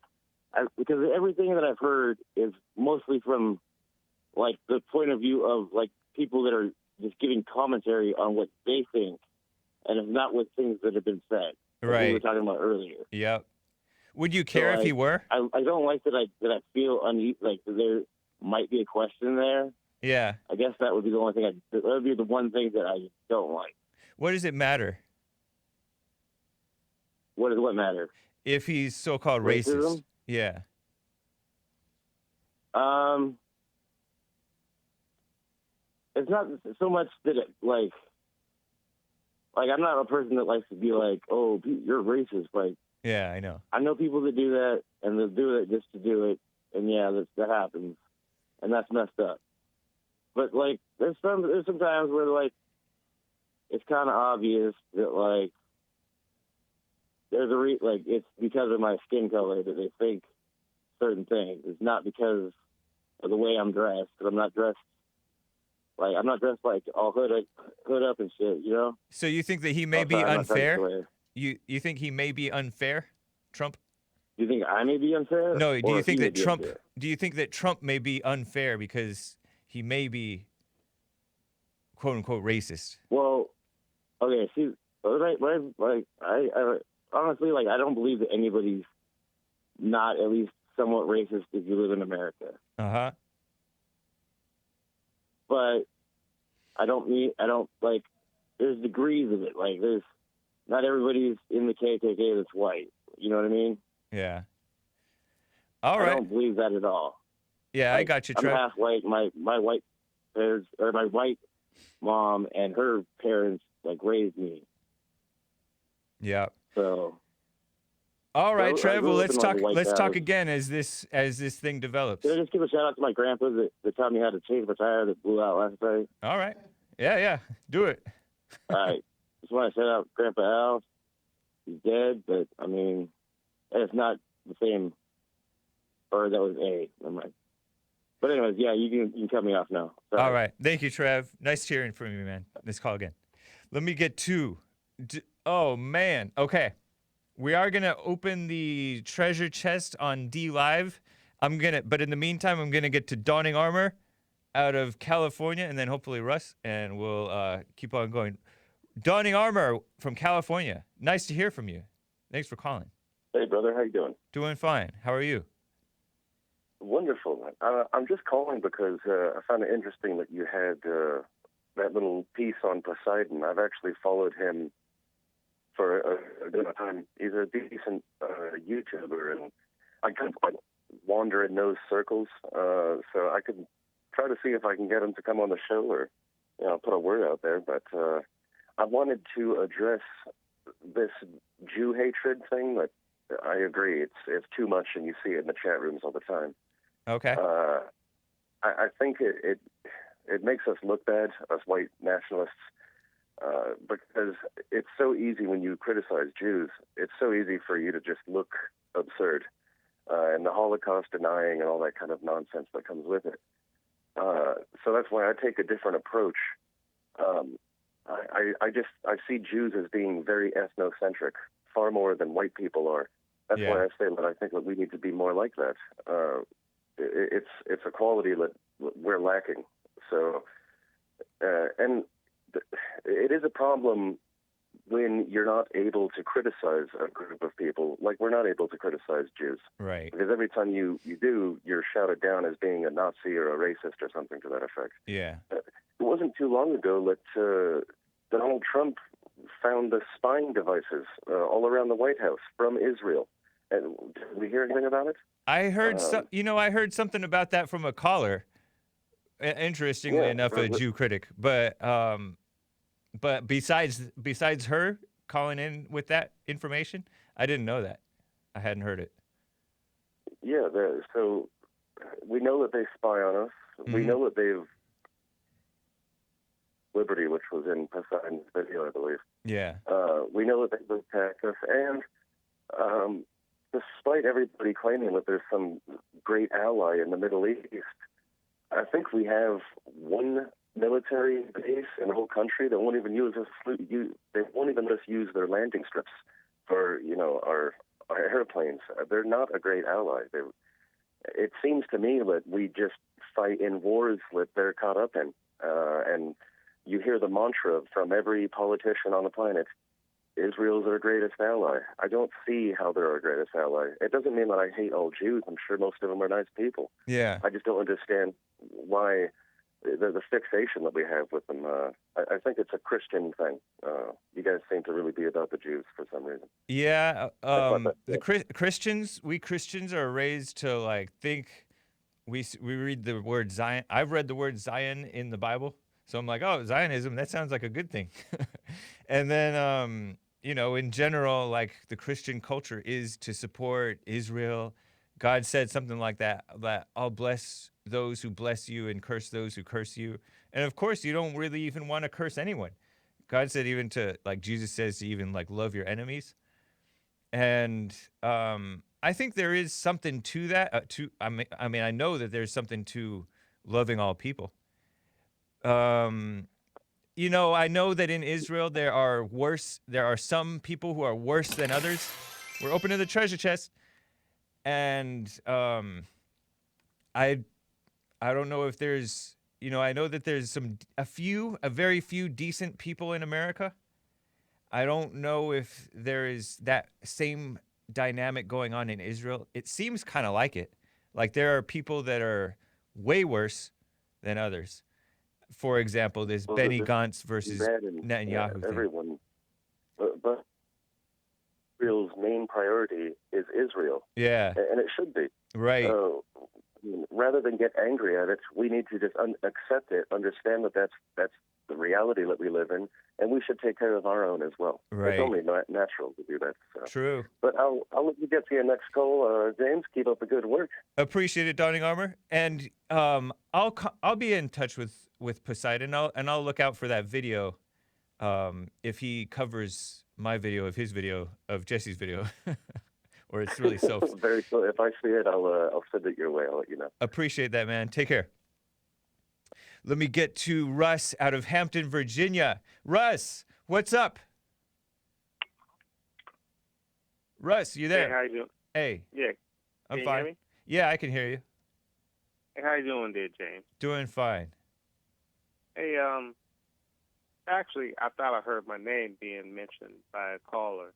because everything that I've heard is mostly from like the point of view of like people that are just giving commentary on what they think, and it's not with things that have been said. Right. We were talking about earlier. Yep. Would you care if he were? I don't like that. I feel uneasy. Like there might be a question there. Yeah. I guess that would be the only thing. That would be the one thing that I don't like. What does it matter? What does what matter? If he's so-called racist. Yeah. It's not so much that it, like I'm not a person that likes to be like, oh, you're racist. Like, yeah, I know. I know people that do that, and they'll do it just to do it, and yeah, that happens, and that's messed up. But like, there's some times where like it's kind of obvious that like there's it's because of my skin color that they think certain things. It's not because of the way I'm dressed, because I'm not dressed like all hood up and shit, you know? So you think that he may be unfair? You think he may be unfair, Trump? Do you think I may be unfair? No, do you think that Trump may be unfair because he may be quote unquote racist? Well, okay, see, I honestly, I don't believe that anybody's not at least somewhat racist if you live in America. Uh-huh. but I don't like, there's degrees of it. Like, not everybody's in the KKK that's white. You know what I mean? Yeah. All I right. don't believe that at all. Yeah, Like, I got you, I'm Trev. half white. My white parents, or my white mom and her parents, like, raised me. Yeah. So. All right, I Trev. Well, grew up let's in, like, talk. a white Let's talk family. again as this thing develops. Can I just give a shout out to my grandpa that taught me how to change my tire that blew out last night? All right. Yeah. Do it. All right. Just want to shout out Grandpa Al. He's dead, but I mean, it's not the same. Or that was A. Never mind. But anyways, yeah, you can cut me off now. Sorry. All right. Thank you, Trev. Nice hearing from you, man. Let's call again. Let me get to. Oh man. Okay. We are gonna open the treasure chest on D Live. But in the meantime, I'm gonna get to Dawning Armour out of California, and then hopefully Russ, and we'll keep on going. Dawning Armour from California. Nice to hear from you. Thanks for calling. Hey, brother, how you doing? Doing fine. How are you? Wonderful. I'm just calling because I found it interesting that you had that little piece on Poseidon. I've actually followed him for a good time. He's a decent YouTuber, and I kind of wander in those circles, so I could try to see if I can get him to come on the show or, put a word out there. But I wanted to address this Jew hatred thing. That I agree, it's too much, and you see it in the chat rooms all the time. Okay. I think it makes us look bad, us white nationalists, because it's so easy when you criticize Jews. It's so easy for you to just look absurd, and the Holocaust denying and all that kind of nonsense that comes with it. So that's why I take a different approach. I see Jews as being very ethnocentric, far more than white people are. That's why I say that I think that we need to be more like that. It's a quality that we're lacking. So, and it is a problem when you're not able to criticize a group of people, like we're not able to criticize Jews. Right. Because every time you do, you're shouted down as being a Nazi or a racist or something to that effect. Yeah. It wasn't too long ago that Donald Trump found the spying devices all around the White House from Israel. And did we hear anything about it? I heard I heard something about that from a caller. Interestingly enough, a Jew critic. But besides her calling in with that information, I didn't know that. I hadn't heard it. Yeah, so we know that they spy on us. Mm-hmm. We know that they've Liberty, which was in Poseidon's video, I believe. Yeah. We know that they've attacked us, and despite everybody claiming that there's some great ally in the Middle East, I think we have one military base in the whole country that won't even they won't even let us use their landing strips for our airplanes. They're not a great ally. It seems to me that we just fight in wars that they're caught up in, and you hear the mantra from every politician on the planet: Israel's our greatest ally. I don't see how they're our greatest ally. It doesn't mean that I hate all Jews. I'm sure most of them are nice people. Yeah. I just don't understand why the fixation that we have with them. I think it's a Christian thing. You guys seem to really be about the Jews for some reason. Yeah. We Christians are raised to think. We read the word Zion. I've read the word Zion in the Bible. So I'm like, oh, Zionism, that sounds like a good thing. And then, in general, the Christian culture is to support Israel. God said something like that I'll bless those who bless you and curse those who curse you. And of course, you don't really even want to curse anyone. God said even to, Jesus says to even love your enemies. And I think there is something to that. I know that there's something to loving all people. I know that in Israel there are some people who are worse than others. We're opening the treasure chest, and I don't know if there's, I know that there's a very few decent people in America. I don't know if there is that same dynamic going on in Israel. It seems kind of like it. There are people that are way worse than others. for example, this Well, Benny the Gantz versus bad and Netanyahu thing. everyone, but Israel's main priority is Israel, Yeah, and it should be. right. Rather than get angry at it, we need to just accept it, understand that that's the reality that we live in, and we should take care of our own as well. Right. It's only natural to do that. So. True. But I'll let you get to your next call, James. Keep up the good work. Appreciate it, Donning Armour. And I'll be in touch with Poseidon. I'll look out for that video. If he covers my video of his video of Jesse's video, or it's really Very cool. If I see it, I'll send it your way. I'll let you know. Appreciate that, man. Take care. Let me get to Russ out of Hampton, Virginia. Russ, what's up? Russ, you there? Hey, how you doing? Hey. Yeah. I'm Can fine. you hear me? Yeah, I can hear you. Hey, how you doing there, James? Doing fine. Hey, actually, I thought I heard my name being mentioned by a caller,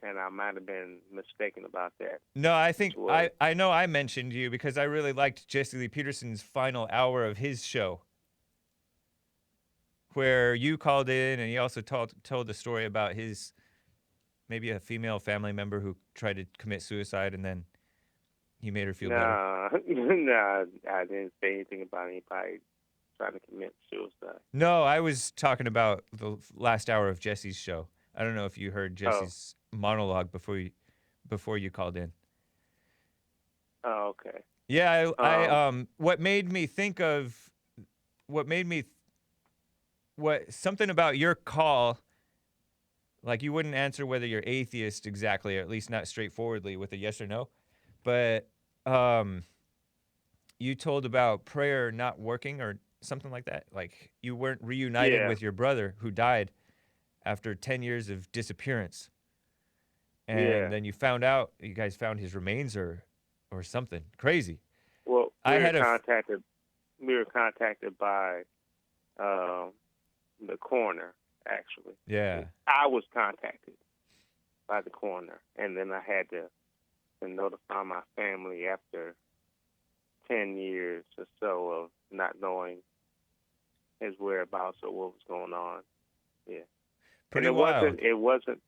and I might have been mistaken about that. No, I think I know I mentioned you because I really liked Jesse Lee Peterson's final hour of his show, where you called in and he also told the story about his maybe a female family member who tried to commit suicide and then he made her feel better. Nah, I didn't say anything about anybody trying to commit suicide. No, I was talking about the last hour of Jesse's show. I don't know if you heard Jesse's monologue before you called in. Oh, okay. Yeah, what something about your call, like you wouldn't answer whether you're atheist exactly, or at least not straightforwardly with a yes or no, but you told about prayer not working or something like that. Like you weren't reunited with your brother who died after 10 years of disappearance. And then you guys found his remains or something crazy. Well, we were contacted by the coroner, actually. Yeah. I was contacted by the coroner, and then I had to notify my family after 10 years or so of not knowing his whereabouts or what was going on. Yeah. Pretty and wild. It wasn't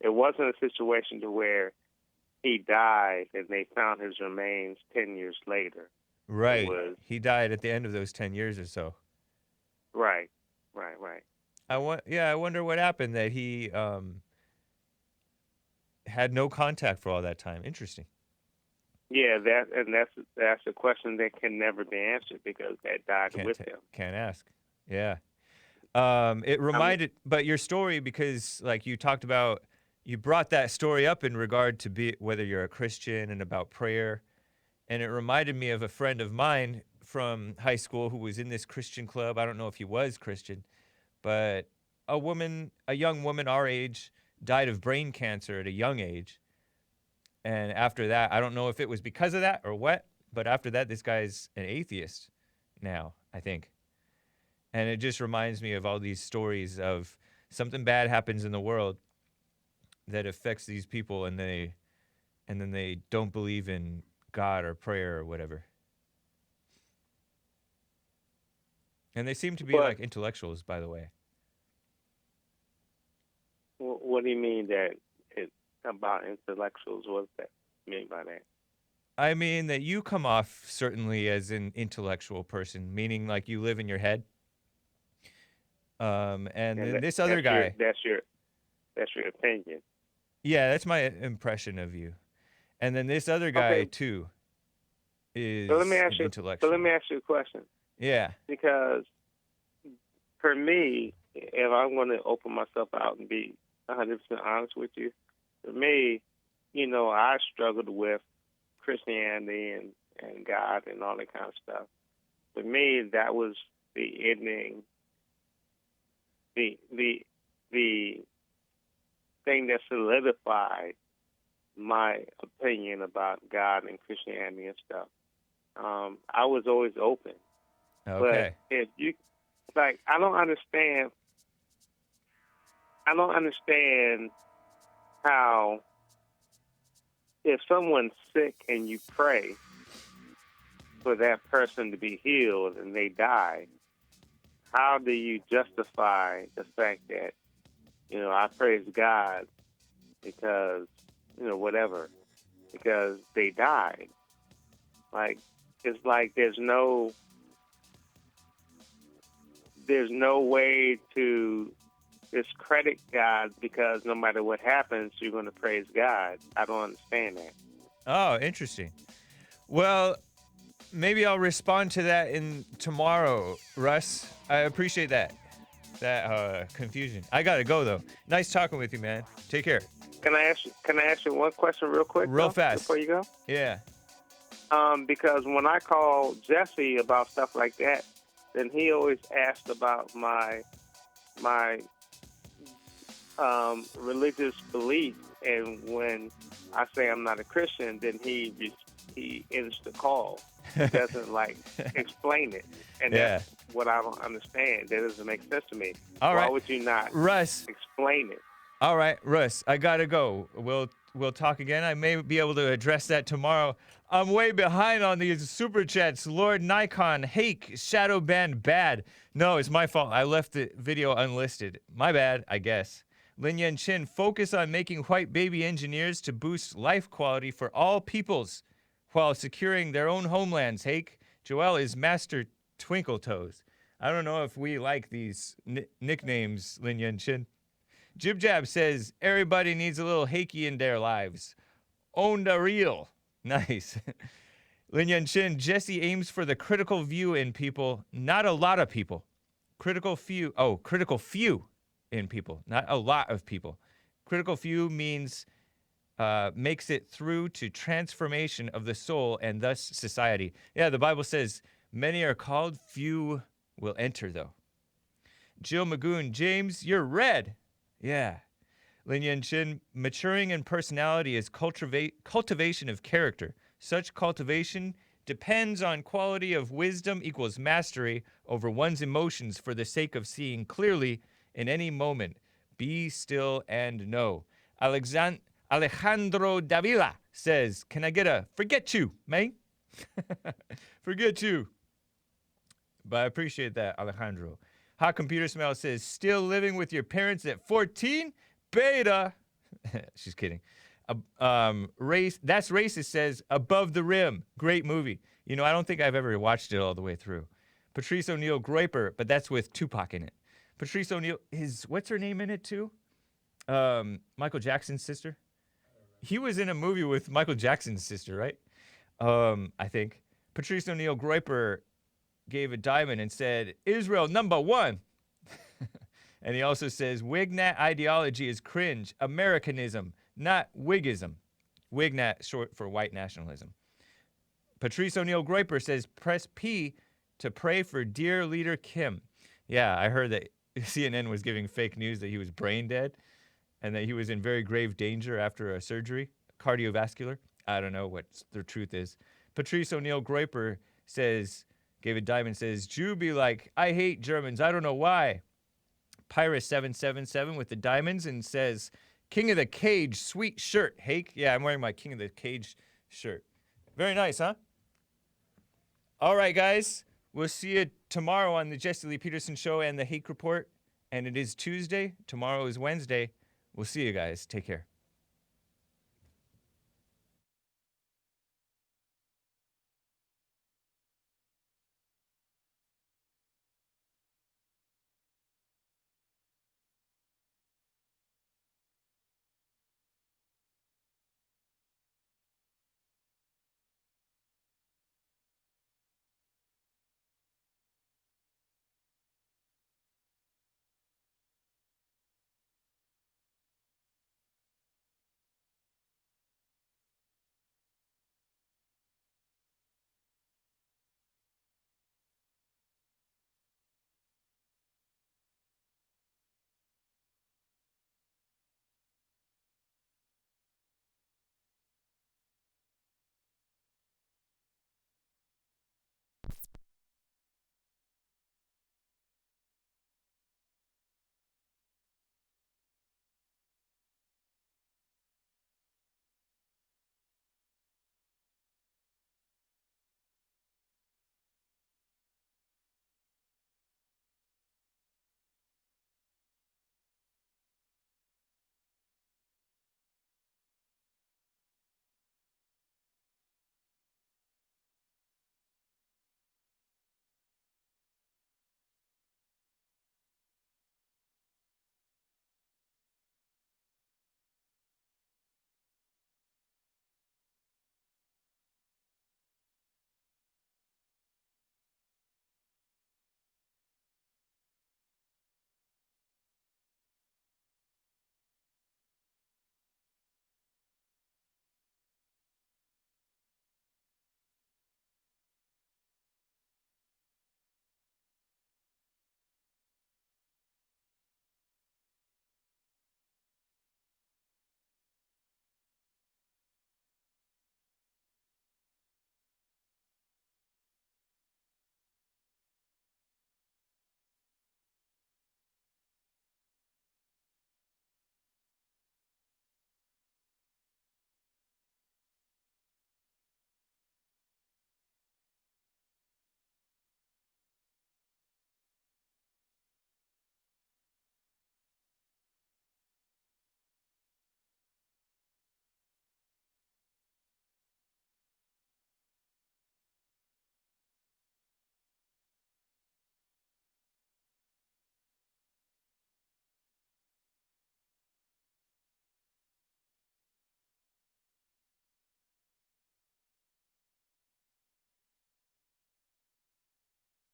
a situation to where he died and they found his remains 10 years later. Right. He died at the end of those 10 years or so. Right. I wonder what happened that he had no contact for all that time. Interesting. Yeah, that's a question that can never be answered because that died with him. Can't ask. Yeah. It reminded, but your story, because like you talked about, you brought that story up in regard to whether you're a Christian and about prayer, and it reminded me of a friend of mine from high school who was in this Christian club. I don't know if he was Christian, but a young woman our age died of brain cancer at a young age. And after that, I don't know if it was because of that or what, but after that, this guy's an atheist now, I think. And it just reminds me of all these stories of something bad happens in the world that affects these people, and then they don't believe in God or prayer or whatever. And they seem to be like intellectuals, by the way. What do you mean that it's about intellectuals? What does that mean by that? I mean that you come off certainly as an intellectual person, meaning like you live in your head. And then this other guy. That's your opinion. Yeah, that's my impression of you. And then this other guy too is intellectual. So let me ask you a question. Yeah. Because for me, if I'm going to open myself out and be 100% honest with you, for me, I struggled with Christianity and God and all that kind of stuff. For me, that was the ending, the thing that solidified my opinion about God and Christianity and stuff. I was always open. Okay. But if you, I don't understand how if someone's sick and you pray, for that person to be healed and they die, how do you justify the fact that, I praise God because, whatever, because they died? Like, it's like there's no way to discredit God because no matter what happens, you're going to praise God. I don't understand that. Oh, interesting. Well, maybe I'll respond to that in tomorrow, Russ. I appreciate that confusion. I gotta go though. Nice talking with you, man. Take care. Can I ask you one question real quick? Real fast before you go. Yeah. Because when I call Jesse about stuff like that, then he always asked about my religious belief, and when I say I'm not a Christian, then he ends the call. He doesn't explain it, and that's what I don't understand. That doesn't make sense to me. Why would you not, Russ, explain it? All right, Russ, I gotta go. We'll talk again. I may be able to address that tomorrow. I'm way behind on these super chats. Lord Nikon, Hake, Shadow Band, bad. No, it's my fault. I left the video unlisted. My bad, I guess. Lin Yan Chin, focus on making white baby engineers to boost life quality for all peoples while securing their own homelands. Hake, Joel is Master Twinkle Toes. I don't know if we like these nicknames, Lin Yan Chin. Jib Jab says, everybody needs a little Hakey in their lives. Own the real. Nice. Lin Yan Chin, Jesse aims for the critical view in people, not a lot of people. Critical few in people, not a lot of people. Critical few means makes it through to transformation of the soul and thus society. Yeah, the Bible says, many are called, few will enter though. Jill Magoon, James, you're red. Yeah. Lin Yan Chin, maturing in personality is cultivation of character. Such cultivation depends on quality of wisdom equals mastery over one's emotions for the sake of seeing clearly in any moment. Be still and know. Alejandro Davila says, can I get a forget you, man? Forget you. But I appreciate that, Alejandro. Hot Computer Smell says, still living with your parents at 14? Beta. She's kidding. That's Racist says, Above the Rim. Great movie. I don't think I've ever watched it all the way through. Patrice O'Neill Groiper, but that's with Tupac in it. Patrice O'Neill, what's her name in it too? Michael Jackson's sister? He was in a movie with Michael Jackson's sister, right? I think. Patrice O'Neill Groiper gave a diamond and said, Israel #1. And he also says, Wignat ideology is cringe, Americanism, not Whiggism. Wignat, short for white nationalism. Patrice O'Neill Groiper says, press P to pray for dear leader Kim. Yeah, I heard that CNN was giving fake news that he was brain dead and that he was in very grave danger after a surgery, cardiovascular. I don't know what the truth is. Patrice O'Neill Groiper says, gave a diamond, says, Jew be like, I hate Germans. I don't know why. Pyrus777 with the diamonds and says, King of the Cage, sweet shirt, Hake. Yeah, I'm wearing my King of the Cage shirt. Very nice, huh? All right, guys. We'll see you tomorrow on the Jesse Lee Peterson Show and the Hake Report. And it is Tuesday. Tomorrow is Wednesday. We'll see you guys. Take care.